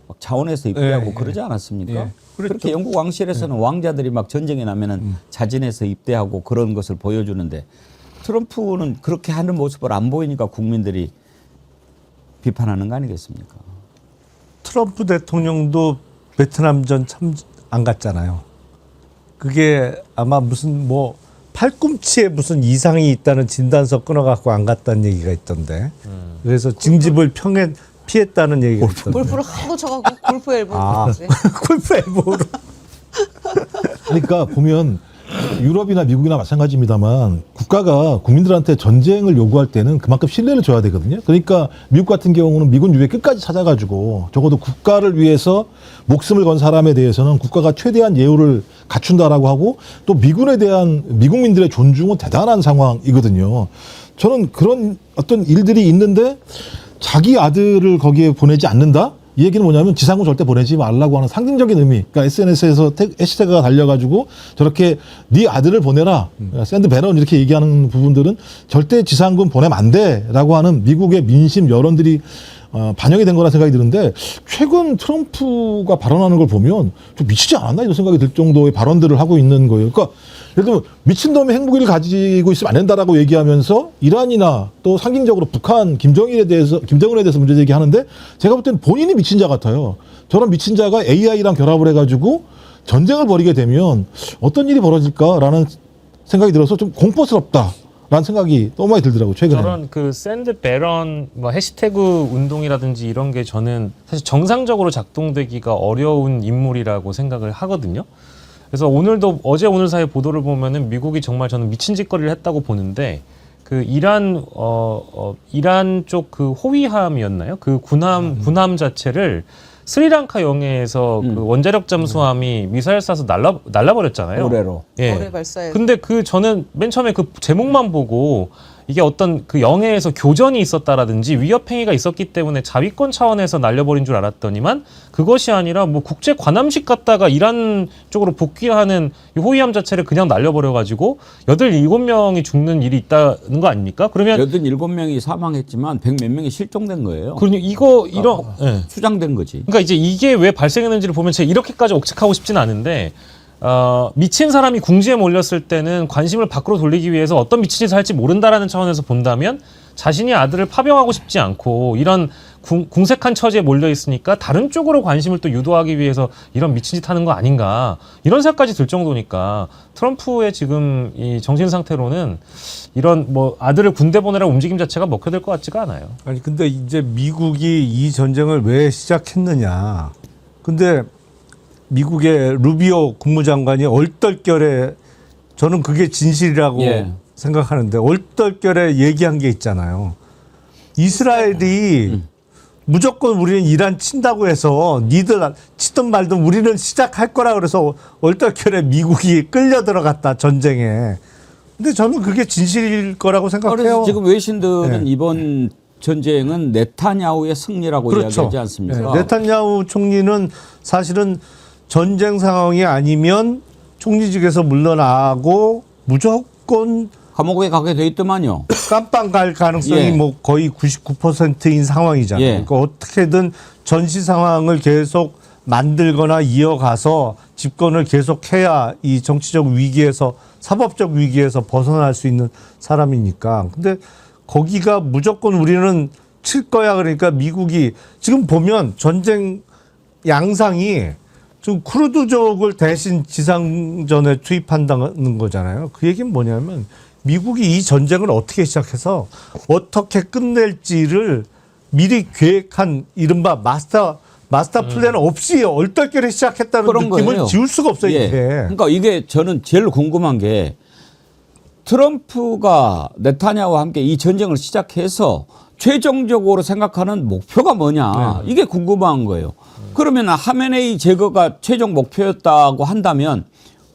막 자원에서 입대하고 예, 그러지 않았습니까? 예, 그렇게 영국 왕실에서는 왕자들이 막 전쟁이 나면은 자진해서 입대하고 그런 것을 보여주는데, 트럼프는 그렇게 하는 모습을 안 보이니까 국민들이 비판하는 거 아니겠습니까? 트럼프 대통령도 베트남전 참 안 갔잖아요. 그게 아마 무슨 뭐 팔꿈치에 무슨 이상이 있다는 진단서 끊어갖고 안 갔다는 얘기가 있던데. 그래서 징집을 피했다는 얘기가 있던데. 골프를 하도 쳐갖고 골프 앨범 봤지. 골프 앨범으로. 그러니까 보면 유럽이나 미국이나 마찬가지입니다만 국가가 국민들한테 전쟁을 요구할 때는 그만큼 신뢰를 줘야 되거든요. 그러니까 미국 같은 경우는 미군 유해 끝까지 찾아가지고 적어도 국가를 위해서 목숨을 건 사람에 대해서는 국가가 최대한 예우를 갖춘다라고 하고, 또 미군에 대한 미국민들의 존중은 대단한 상황이거든요. 저는 그런 어떤 일들이 있는데 자기 아들을 거기에 보내지 않는다? 이 얘기는 뭐냐면 지상군 절대 보내지 말라고 하는 상징적인 의미. 그러니까 SNS에서 해시태그가 달려가지고 저렇게 네 아들을 보내라. 샌드 베런 이렇게 얘기하는 부분들은 절대 지상군 보내면 안 돼라고 하는 미국의 민심 여론들이 반영이 된 거라 생각이 드는데, 최근 트럼프가 발언하는 걸 보면 좀 미치지 않았나 이런 생각이 들 정도의 발언들을 하고 있는 거예요. 그러니까 예를 들면 미친놈이 핵무기를 가지고 있으면 안 된다라고 얘기하면서 이란이나 또 상징적으로 북한 김정은에 대해서 문제 제기하는데, 제가 볼 때는 본인이 미친 자 같아요. 저런 미친 자가 AI랑 결합을 해가지고 전쟁을 벌이게 되면 어떤 일이 벌어질까라는 생각이 들어서 좀 공포스럽다라는 생각이 너무 많이 들더라고요, 최근에. 저런 그 샌드 베런 뭐 해시태그 운동이라든지 이런 게 저는 사실 정상적으로 작동되기가 어려운 인물이라고 생각을 하거든요. 그래서 오늘도 어제 오늘 사이 보도를 보면은 미국이 정말 저는 미친 짓거리를 했다고 보는데, 그 이란 쪽 그 호위함이었나요? 그 군함 자체를 스리랑카 영해에서 그 원자력 잠수함이 미사일 쏴서 날라버렸잖아요. 올해로. 예. 올해 발사해서. 근데 저는 맨 처음에 그 제목만 보고 이게 어떤 그 영해에서 교전이 있었다라든지 위협 행위가 있었기 때문에 자위권 차원에서 날려버린 줄 알았더니만 그것이 아니라 뭐 국제 관함식 갔다가 이란 쪽으로 복귀하는 이 호위함 자체를 그냥 날려버려가지고 87명이 죽는 일이 있다는 거 아닙니까? 그러면 87명이 사망했지만 100몇 명이 실종된 거예요. 이런 예. 수장된 거지. 그러니까 이제 이게 왜 발생했는지를 보면 제가 이렇게까지 억측하고 싶지는 않은데, 미친 사람이 궁지에 몰렸을 때는 관심을 밖으로 돌리기 위해서 어떤 미친 짓을 할지 모른다라는 차원에서 본다면 자신이 아들을 파병하고 싶지 않고 이런 궁색한 처지에 몰려 있으니까 다른 쪽으로 관심을 또 유도하기 위해서 이런 미친 짓 하는 거 아닌가, 이런 생각까지 들 정도니까 트럼프의 지금 이 정신 상태로는 이런 뭐 아들을 군대 보내라 움직임 자체가 먹혀들 것 같지가 않아요. 아니 근데 이제 미국이 이 전쟁을 왜 시작했느냐. 근데 미국의 루비오 국무장관이 얼떨결에, 저는 그게 진실이라고 생각하는데, 얼떨결에 얘기한 게 있잖아요. 이스라엘이 무조건 우리는 이란 친다고 해서 니들 치든 말든 우리는 시작할 거라 그래서 얼떨결에 미국이 끌려 들어갔다, 전쟁에. 근데 저는 그게 진실일 거라고 생각해요. 그래서 지금 외신들은 네. 이번 전쟁은 네타냐후의 승리라고 그렇죠. 이야기하지 않습니까? 네. 네타냐후 총리는 사실은 전쟁 상황이 아니면 총리직에서 물러나고 무조건 감옥에 가게 돼 있더만요. 깜빵 갈 가능성이 뭐 거의 99%인 상황이잖아요. 그러니까 어떻게든 전시 상황을 계속 만들거나 이어가서 집권을 계속해야 이 정치적 위기에서, 사법적 위기에서 벗어날 수 있는 사람이니까. 근데 거기가 무조건 우리는 칠 거야. 그러니까 미국이 지금 보면 전쟁 양상이 지금 크루드족을 대신 지상전에 투입한다는 거잖아요. 그 얘기는 뭐냐면 미국이 이 전쟁을 어떻게 시작해서 어떻게 끝낼지를 미리 계획한 이른바 마스터 플랜 없이 얼떨결에 시작했다는 그런 느낌을 거예요. 지울 수가 없어요. 예. 이게. 그러니까 이게 저는 제일 궁금한 게 트럼프가 네타냐후와 함께 이 전쟁을 시작해서 최종적으로 생각하는 목표가 뭐냐 이게 궁금한 거예요. 그러면 하메네이 제거가 최종 목표였다고 한다면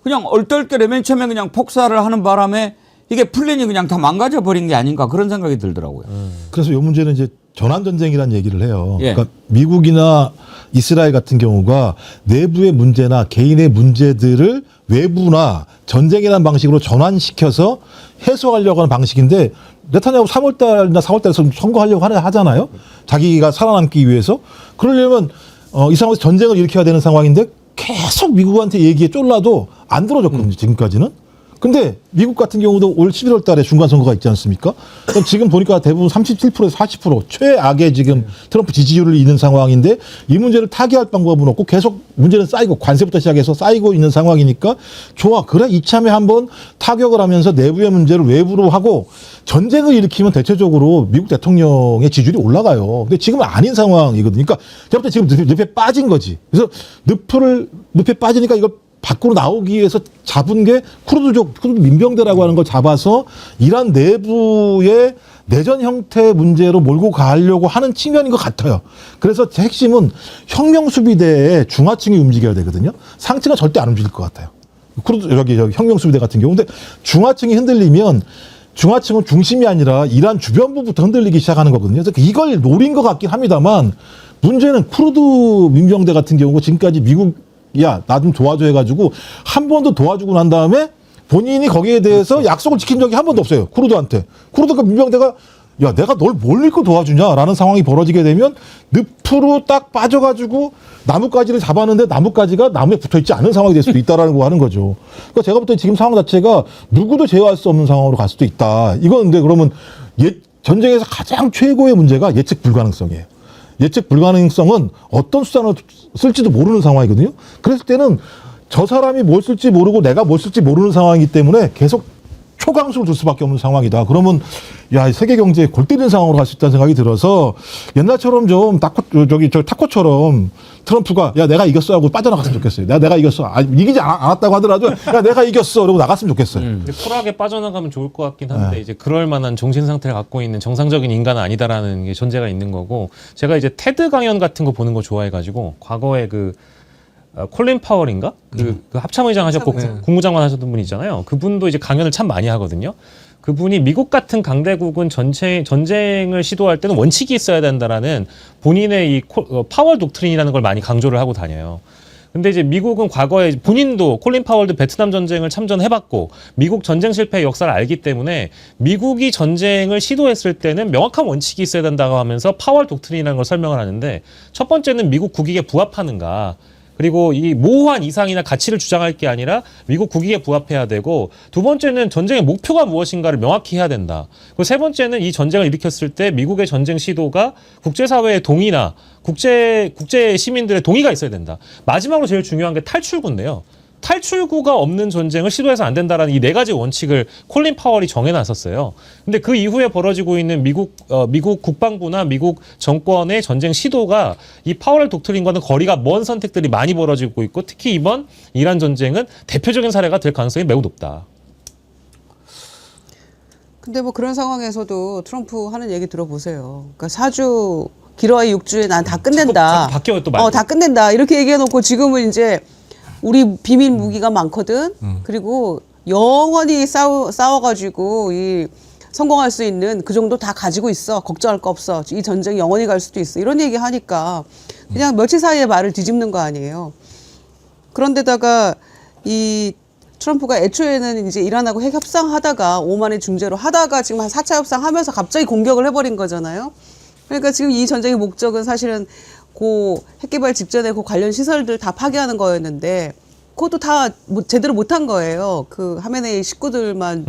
그냥 얼떨결에 맨 처음에 그냥 폭사를 하는 바람에 이게 플랜이 그냥 다 망가져 버린 게 아닌가 그런 생각이 들더라고요. 그래서 이 문제는 이제 전환 전쟁이라는 얘기를 해요. 예. 그러니까 미국이나 이스라엘 같은 경우가 내부의 문제나 개인의 문제들을 외부나 전쟁이라는 방식으로 전환시켜서 해소하려고 하는 방식인데 네타냐후 3월달이나 4월달에 선거하려고 하잖아요. 자기가 살아남기 위해서. 그러려면 이 상황에서 전쟁을 일으켜야 되는 상황인데 계속 미국한테 얘기에 쫄라도 안 들어줬거든요. 지금까지는. 근데 미국 같은 경우도 올 11월 달에 중간선거가 있지 않습니까? 그럼 지금 보니까 대부분 37%에서 40% 최악의 지금 트럼프 지지율을 잃는 상황인데 이 문제를 타개할 방법은 없고 계속 문제는 쌓이고 관세부터 시작해서 쌓이고 있는 상황이니까 좋아. 그래 이참에 한번 타격을 하면서 내부의 문제를 외부로 하고 전쟁을 일으키면 대체적으로 미국 대통령의 지지율이 올라가요. 근데 지금은 아닌 상황이거든요. 그러니까 제가 볼 때 지금 늪에 빠진 거지. 그래서 늪에 빠지니까 이걸 밖으로 나오기 위해서 잡은 게 쿠르드 민병대라고 하는 걸 잡아서 이란 내부의 내전 형태 문제로 몰고 가려고 하는 측면인 것 같아요. 그래서 제 핵심은 혁명수비대의 중하층이 움직여야 되거든요. 상층은 절대 안 움직일 것 같아요. 여기 혁명수비대 같은 경우. 근데 중하층이 흔들리면 중하층은 중심이 아니라 이란 주변부부터 흔들리기 시작하는 거거든요. 그래서 이걸 노린 것 같긴 합니다만 문제는 쿠르드 민병대 같은 경우 지금까지 미국 야, 나 좀 도와줘 해가지고 한 번도 도와주고 난 다음에 본인이 거기에 대해서 약속을 지킨 적이 한 번도 없어요. 쿠르드한테. 쿠르드가 민병대가 야, 내가 널 뭘 믿고 도와주냐라는 상황이 벌어지게 되면 늪으로 딱 빠져가지고 나뭇가지를 잡았는데 나뭇가지가 나무에 붙어있지 않은 상황이 될 수도 있다라는 거 하는 거죠. 그러니까 제가 볼 때 지금 상황 자체가 누구도 제어할 수 없는 상황으로 갈 수도 있다. 이건 근데 그러면 전쟁에서 가장 최고의 문제가 예측 불가능성이에요. 예측 불가능성은 어떤 수단을 쓸지도 모르는 상황이거든요. 그랬을 때는 저 사람이 뭘 쓸지 모르고 내가 뭘 쓸지 모르는 상황이기 때문에 계속 초강수를 줄 수밖에 없는 상황이다. 그러면 야, 세계 경제에 골 때리는 상황으로 갈 수 있다는 생각이 들어서 옛날처럼 좀 타코처럼 트럼프가 야, 내가 이겼어 하고 빠져나갔으면 좋겠어요. 내가 이겼어. 이기지 않았다고 하더라도 야, 내가 이겼어. 그러고 나갔으면 좋겠어요. 근데 쿨하게 빠져나가면 좋을 것 같긴 한데 이제 그럴 만한 정신 상태를 갖고 있는 정상적인 인간은 아니다라는 게 전제가 있는 거고 제가 이제 테드 강연 같은 거 보는 거 좋아해가지고 과거에 콜린 파월인가? 그 합참의장 하셨고 국무장관 하셨던 분 있잖아요. 그분도 이제 강연을 참 많이 하거든요. 그분이 미국 같은 강대국은 전쟁을 시도할 때는 원칙이 있어야 된다라는 본인의 이 파월 독트린이라는 걸 많이 강조를 하고 다녀요. 근데 이제 미국은 과거에 본인도 콜린 파월도 베트남 전쟁을 참전해봤고 미국 전쟁 실패의 역사를 알기 때문에 미국이 전쟁을 시도했을 때는 명확한 원칙이 있어야 된다고 하면서 파월 독트린이라는 걸 설명을 하는데 첫 번째는 미국 국익에 부합하는가 그리고 이 모호한 이상이나 가치를 주장할 게 아니라 미국 국익에 부합해야 되고 두 번째는 전쟁의 목표가 무엇인가를 명확히 해야 된다. 그리고 세 번째는 이 전쟁을 일으켰을 때 미국의 전쟁 시도가 국제사회의 동의나 국제 시민들의 동의가 있어야 된다. 마지막으로 제일 중요한 게 탈출구인데요. 탈출구가 없는 전쟁을 시도해서 안 된다라는 이 네 가지 원칙을 콜린 파월이 정해놨었어요. 근데 그 이후에 벌어지고 있는 미국 국방부나 미국 정권의 전쟁 시도가 이 파월 독트린과는 거리가 먼 선택들이 많이 벌어지고 있고 특히 이번 이란 전쟁은 대표적인 사례가 될 가능성이 매우 높다. 근데 뭐 그런 상황에서도 트럼프 하는 얘기 들어보세요. 그러니까 4주 길어야 6주에 난 다 끝낸다. 자꾸 바뀌어요, 또 말이. 다 끝낸다. 이렇게 얘기해놓고 지금은 이제 우리 비밀 무기가 많거든. 그리고 영원히 싸워가지고 성공할 수 있는 그 정도 다 가지고 있어. 걱정할 거 없어. 이 전쟁 영원히 갈 수도 있어. 이런 얘기 하니까 그냥 며칠 사이에 말을 뒤집는 거 아니에요. 그런데다가 이 트럼프가 애초에는 이제 이란하고 핵 협상하다가 오만의 중재로 하다가 지금 한 4차 협상하면서 갑자기 공격을 해버린 거잖아요. 그러니까 지금 이 전쟁의 목적은 사실은 핵 개발 직전에 관련 시설들 다 파괴하는 거였는데 그것도 다 제대로 못한 거예요. 그 하메네이 식구들만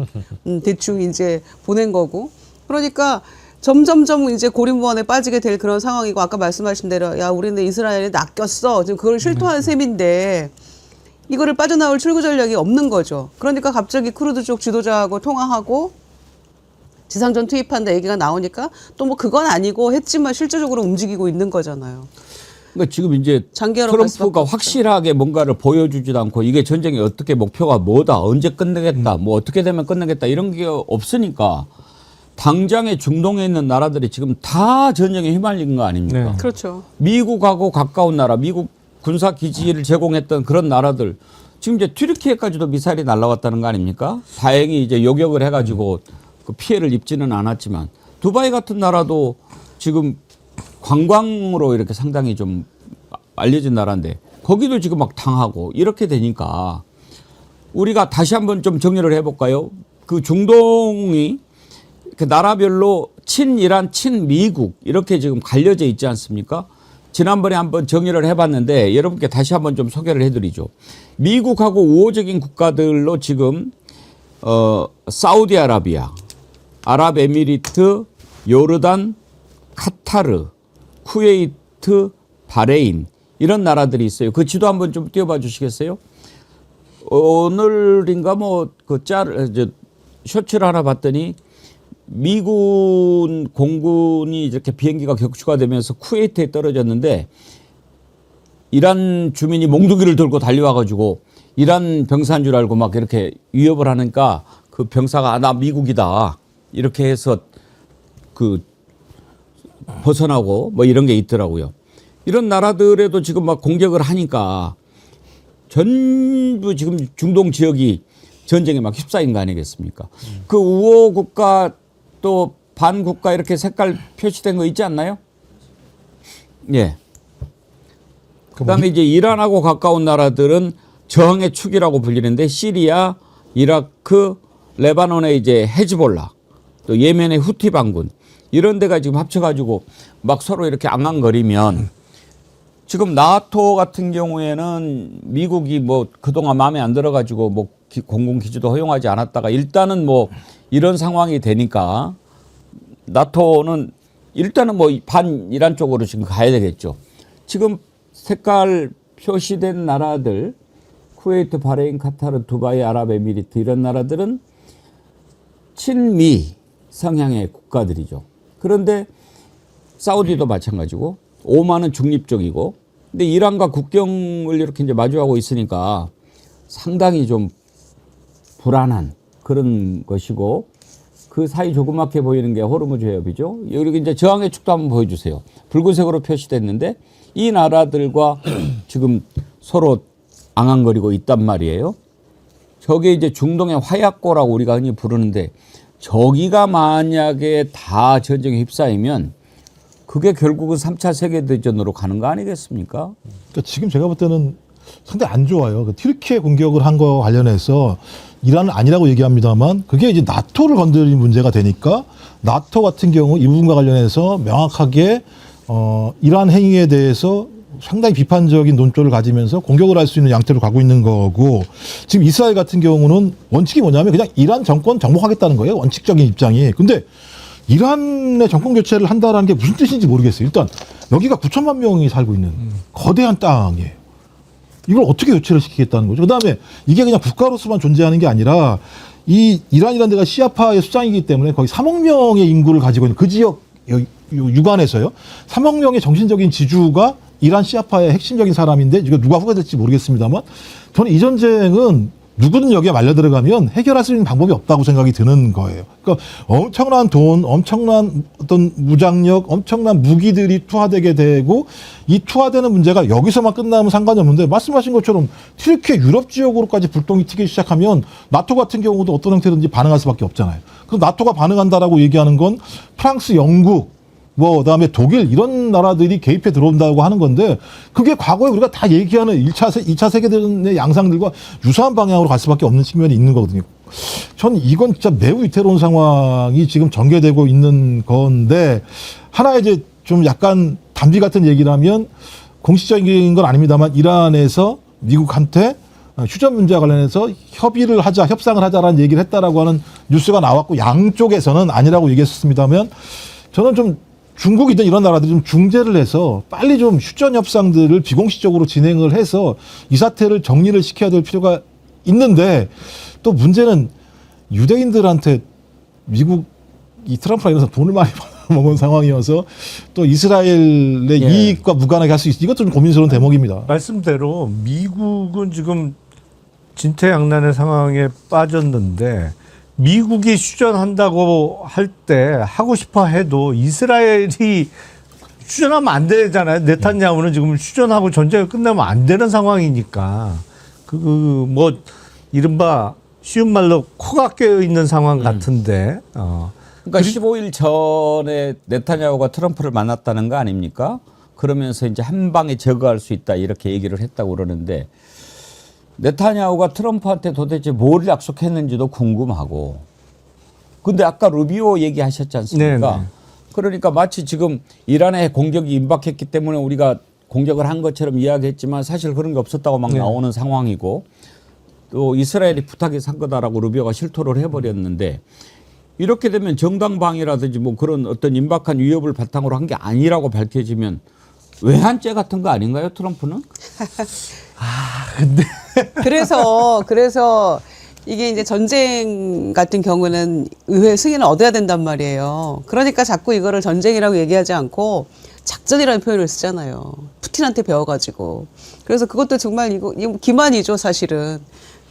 대충 이제 보낸 거고. 그러니까 점점점 이제 고립무원에 빠지게 될 그런 상황이고 아까 말씀하신 대로 야 우리는 이스라엘에 낚였어. 지금 그걸 실토한 셈인데 이거를 빠져나올 출구 전략이 없는 거죠. 그러니까 갑자기 쿠르드 쪽 지도자하고 통화하고 지상전 투입한다 얘기가 나오니까 또 뭐 그건 아니고 했지만 실질적으로 움직이고 있는 거잖아요. 그러니까 지금 이제 장기화로 갈 수밖에 트럼프가 없죠. 확실하게 뭔가를 보여주지도 않고 이게 전쟁이 어떻게 목표가 뭐다, 언제 끝내겠다, 뭐 어떻게 되면 끝내겠다 이런 게 없으니까 당장에 중동에 있는 나라들이 지금 다 전쟁에 휘말린 거 아닙니까? 네. 그렇죠. 미국하고 가까운 나라, 미국 군사 기지를 제공했던 그런 나라들 지금 이제 튀르키예까지도 미사일이 날라왔다는 거 아닙니까? 다행히 이제 요격을 해가지고 그 피해를 입지는 않았지만 두바이 같은 나라도 지금 관광으로 이렇게 상당히 좀 알려진 나라인데 거기도 지금 막 당하고 이렇게 되니까 우리가 다시 한번 좀 정리를 해볼까요? 그 중동이 그 나라별로 친이란, 친미국 이렇게 지금 갈려져 있지 않습니까? 지난번에 한번 정리를 해봤는데 여러분께 다시 한번 좀 소개를 해드리죠. 미국하고 우호적인 국가들로 지금 사우디아라비아, 아랍에미리트, 요르단, 카타르, 쿠웨이트, 바레인 이런 나라들이 있어요. 그 지도 한번 좀 띄워봐 주시겠어요? 오늘인가 뭐 그 쇼츠를 하나 봤더니 미군 공군이 이렇게 비행기가 격추가 되면서 쿠웨이트에 떨어졌는데 이란 주민이 몽둥이를 들고 달려와가지고 이란 병사인 줄 알고 막 이렇게 위협을 하니까 그 병사가 아, 나 미국이다 이렇게 해서 그 벗어나고 뭐 이런 게 있더라고요. 이런 나라들에도 지금 막 공격을 하니까 전부 지금 중동 지역이 전쟁에 막 휩싸인 거 아니겠습니까? 그 우호 국가 또 반국가 이렇게 색깔 표시된 거 있지 않나요? 예. 그다음에 이제 이란하고 가까운 나라들은 저항의 축이라고 불리는데 시리아, 이라크, 레바논의 이제 헤즈볼라, 또 예멘의 후티 반군 이런 데가 지금 합쳐가지고 막 서로 이렇게 앙앙거리면 지금 나토 같은 경우에는 미국이 뭐 그동안 마음에 안 들어가지고 뭐 공군 기지도 허용하지 않았다가 일단은 뭐 이런 상황이 되니까 나토는 일단은 뭐 반이란 쪽으로 지금 가야 되겠죠. 지금 색깔 표시된 나라들 쿠웨이트, 바레인, 카타르, 두바이, 아랍에미리트 이런 나라들은 친미 성향의 국가들이죠. 그런데 사우디도 마찬가지고 오만은 중립적이고 근데 이란과 국경을 이렇게 이제 마주하고 있으니까 상당히 좀 불안한 그런 것이고 그 사이 조그맣게 보이는 게 호르무즈 해협이죠. 여기 이제 저항의 축도 한번 보여주세요. 붉은색으로 표시됐는데 이 나라들과 지금 서로 앙앙거리고 있단 말이에요. 저게 이제 중동의 화약고라고 우리가 흔히 부르는데 저기가 만약에 다 전쟁에 휩싸이면 그게 결국은 3차 세계대전으로 가는 거 아니겠습니까? 그러니까 지금 제가 볼 때는 상당히 안 좋아요. 그 튀르키예 공격을 한 거 관련해서 이란은 아니라고 얘기합니다만 그게 이제 나토를 건드린 문제가 되니까 나토 같은 경우 이 부분과 관련해서 명확하게 이란 행위에 대해서 상당히 비판적인 논조를 가지면서 공격을 할 수 있는 양태로 가고 있는 거고 지금 이스라엘 같은 경우는 원칙이 뭐냐면 그냥 이란 정권 정복하겠다는 거예요. 원칙적인 입장이. 근데 이란의 정권 교체를 한다라는 게 무슨 뜻인지 모르겠어요. 일단 여기가 9천만 명이 살고 있는 거대한 땅이에요. 이걸 어떻게 교체를 시키겠다는 거죠. 그다음에 이게 그냥 국가로서만 존재하는 게 아니라 이 이란이라는 데가 시아파의 수장이기 때문에 거의 3억 명의 인구를 가지고 있는 그 지역 유관에서요. 3억 명의 정신적인 지주가 이란 시아파의 핵심적인 사람인데 이거 누가 후회될지 모르겠습니다만 저는 이 전쟁은 누구든 여기에 말려 들어가면 해결할 수 있는 방법이 없다고 생각이 드는 거예요. 그러니까 엄청난 돈, 엄청난 어떤 무장력, 엄청난 무기들이 투하되게 되고 이 투하되는 문제가 여기서만 끝나면 상관이 없는데 말씀하신 것처럼 튀르키예 유럽 지역으로까지 불똥이 튀기 시작하면 나토 같은 경우도 어떤 형태든지 반응할 수밖에 없잖아요. 그럼 나토가 반응한다라고 얘기하는 건 프랑스, 영국, 뭐 그다음에 독일 이런 나라들이 개입해 들어온다고 하는 건데 그게 과거에 우리가 다 얘기하는 2차 세계대전의 양상들과 유사한 방향으로 갈 수밖에 없는 측면이 있는 거거든요. 전 이건 진짜 매우 위태로운 상황이 지금 전개되고 있는 건데 하나 이제 좀 약간 담비 같은 얘기를 하면 공식적인 건 아닙니다만 이란에서 미국한테 휴전 문제와 관련해서 협의를 하자, 협상을 하자라는 얘기를 했다라고 하는 뉴스가 나왔고 양쪽에서는 아니라고 얘기했습니다만 저는 좀 중국이든 이런 나라들이 좀 중재를 해서 빨리 좀 휴전 협상들을 비공식적으로 진행을 해서 이 사태를 정리를 시켜야 될 필요가 있는데 또 문제는 유대인들한테 미국 이 트럼프가 이러면서 돈을 많이 먹은 상황이어서 또 이스라엘의 예. 이익과 무관하게 할 수 있어. 이것도 좀 고민스러운 대목입니다. 말씀대로 미국은 지금 진퇴양난의 상황에 빠졌는데 미국이 휴전한다고 할 때 하고 싶어 해도 이스라엘이 휴전하면 안 되잖아요. 네탄야후는 지금 휴전하고 전쟁이 끝나면 안 되는 상황이니까 뭐 이른바 쉬운 말로 코가 깨어 있는 상황 같은데. 그러니까 15일 전에 네타냐후가 트럼프를 만났다는 거 아닙니까? 그러면서 이제 한 방에 제거할 수 있다 이렇게 얘기를 했다고 그러는데 네타냐후가 트럼프한테 도대체 뭘 약속했는지도 궁금하고. 근데 아까 루비오 얘기하셨지 않습니까? 네네. 그러니까 마치 지금 이란의 공격이 임박했기 때문에 우리가 공격을 한 것처럼 이야기했지만 사실 그런 게 없었다고 막 네. 나오는 상황이고 또 이스라엘이 부탁해서 한 거다라고 루비오가 실토를 해버렸는데 이렇게 되면 정당방위라든지 뭐 그런 어떤 임박한 위협을 바탕으로 한 게 아니라고 밝혀지면 외환죄 같은 거 아닌가요, 트럼프는? 그래서 이게 이제 전쟁 같은 경우는 의회 승인을 얻어야 된단 말이에요. 그러니까 자꾸 이거를 전쟁이라고 얘기하지 않고 작전이라는 표현을 쓰잖아요. 푸틴한테 배워가지고. 그래서 그것도 정말 이거 기만이죠, 사실은.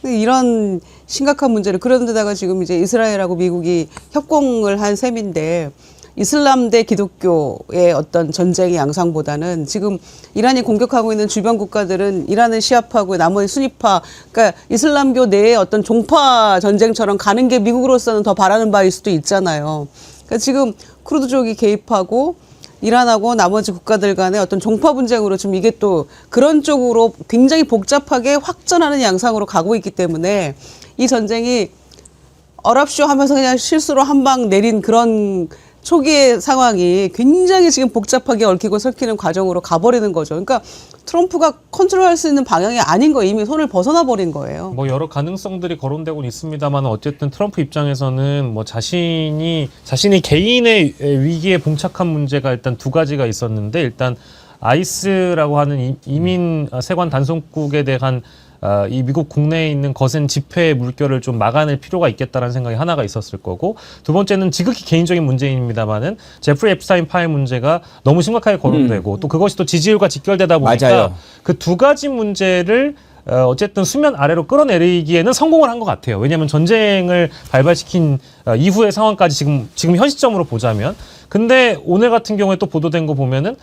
이런 심각한 문제를 그런데다가 지금 이제 이스라엘하고 미국이 협공을 한 셈인데 이슬람 대 기독교의 어떤 전쟁의 양상보다는 지금 이란이 공격하고 있는 주변 국가들은 이란은 시아파고 나머지 순위파, 그러니까 이슬람교 내의 어떤 종파 전쟁처럼 가는 게 미국으로서는 더 바라는 바일 수도 있잖아요. 그러니까 지금 쿠르드족이 개입하고 이란하고 나머지 국가들 간의 어떤 종파 분쟁으로 지금 이게 또 그런 쪽으로 굉장히 복잡하게 확전하는 양상으로 가고 있기 때문에 이 전쟁이 어랍쇼 하면서 그냥 실수로 한 방 내린 그런 초기의 상황이 굉장히 지금 복잡하게 얽히고 설키는 과정으로 가버리는 거죠. 그러니까 트럼프가 컨트롤할 수 있는 방향이 아닌 거예요. 이미 손을 벗어나 버린 거예요. 뭐 여러 가능성들이 거론되고는 있습니다만 어쨌든 트럼프 입장에서는 뭐 자신이 개인의 위기에 봉착한 문제가 일단 두 가지가 있었는데 일단 아이스라고 하는 이민 세관 단속국에 대한 이 미국 국내에 있는 거센 집회의 물결을 좀 막아낼 필요가 있겠다라는 생각이 하나가 있었을 거고 두 번째는 지극히 개인적인 문제입니다만은 제프리 앱스타인 파일 문제가 너무 심각하게 거론되고 또 그것이 또 지지율과 직결되다 보니까 맞아요. 그 두 가지 문제를 어쨌든 수면 아래로 끌어내리기에는 성공을 한 것 같아요. 왜냐하면 전쟁을 발발시킨 이후의 상황까지 지금 현 시점으로 보자면. 근데 오늘 같은 경우에 또 보도된 거 보면은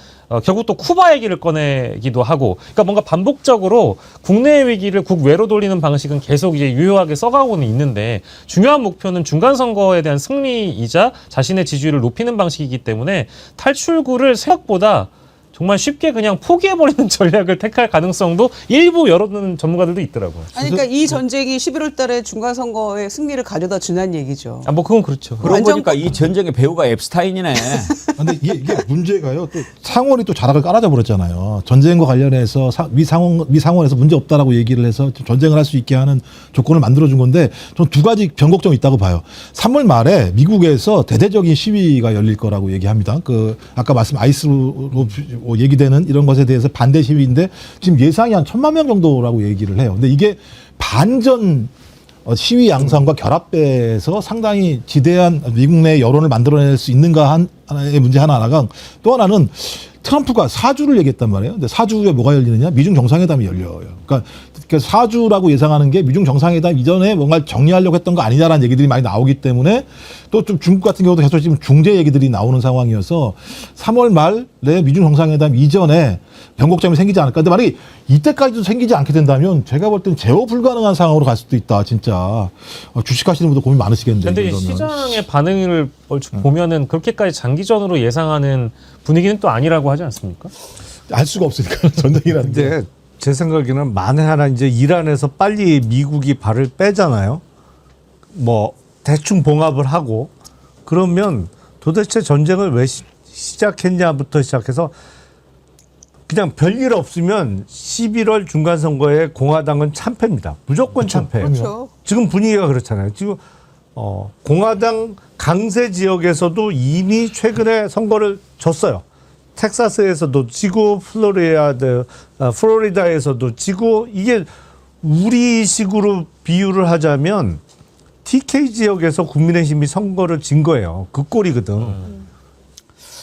결국 또 쿠바 얘기를 꺼내기도 하고, 그러니까 뭔가 반복적으로 국내 위기를 국외로 돌리는 방식은 계속 이제 유효하게 써가고는 있는데 중요한 목표는 중간 선거에 대한 승리이자 자신의 지지율을 높이는 방식이기 때문에 탈출구를 생각보다 정말 쉽게 그냥 포기해버리는 전략을 택할 가능성도 일부 여러 전문가들도 있더라고요. 아니, 그러니까 이 전쟁이 11월 달에 중간선거에 승리를 가져다 주는 얘기죠. 뭐 그건 그렇죠. 그러고 보니까 이 전쟁의 배우가 앱스타인이네. 근데 이게 문제가요. 또 상원이 또 자락을 깔아져 버렸잖아요. 전쟁과 관련해서 미 상원에서 문제 없다라고 얘기를 해서 전쟁을 할 수 있게 하는 조건을 만들어준 건데 전 두 가지 변곡점이 있다고 봐요. 3월 말에 미국에서 대대적인 시위가 열릴 거라고 얘기합니다. 그 아까 말씀 아이스로 얘기되는 이런 것에 대해서 반대 시위인데 지금 예상이 한 1,000만 명 정도라고 얘기를 해요. 근데 이게 반전 시위 양상과 결합돼서 상당히 지대한 미국 내 여론을 만들어낼 수 있는가 하나의 문제 하나가 또 하나는 트럼프가 4주를 얘기했단 말이에요. 근데 4주에 뭐가 열리느냐? 미중 정상회담이 열려요. 그러니까 4주라고 예상하는 게 미중 정상회담 이전에 뭔가 정리하려고 했던 거 아니냐라는 얘기들이 많이 나오기 때문에 또 좀 중국 같은 경우도 계속 지금 중재 얘기들이 나오는 상황이어서 3월 말에 미중 정상회담 이전에 변곡점이 생기지 않을까. 근데 만약에 이때까지도 생기지 않게 된다면 제가 볼 때는 제어 불가능한 상황으로 갈 수도 있다. 진짜 주식하시는 분들 고민 많으시겠는데. 근데 이 시장의 반응을 보면은 그렇게까지 장기전으로 예상하는 분위기는 또 아니라고 하지 않습니까? 알 수가 없으니까 전쟁이라는 게. 근데 제 생각에는 만에 하나 이제 이란에서 빨리 미국이 발을 빼잖아요. 뭐 대충 봉합을 하고 그러면 도대체 전쟁을 왜 시작했냐부터 시작해서 그냥 별일 없으면 11월 중간선거에 공화당은 참패입니다. 무조건 참패예요. 그렇죠. 지금 분위기가 그렇잖아요. 지금 공화당 강세 지역에서도 이미 최근에 선거를 졌어요. 텍사스에서도 지고 플로리다에서도 지고 이게 우리식으로 비유를 하자면 TK 지역에서 국민의힘이 선거를 진 거예요. 그 꼴이거든.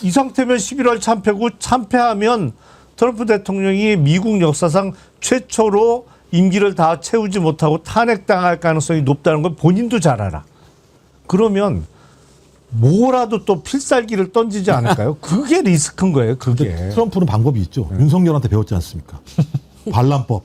이 상태면 11월 참패고 참패하면 트럼프 대통령이 미국 역사상 최초로 임기를 다 채우지 못하고 탄핵당할 가능성이 높다는 걸 본인도 잘 알아. 그러면 뭐라도 또 필살기를 던지지 않을까요? 그게 리스크인 거예요. 그게. 트럼프는 방법이 있죠. 윤석열한테 배웠지 않습니까? 반란법.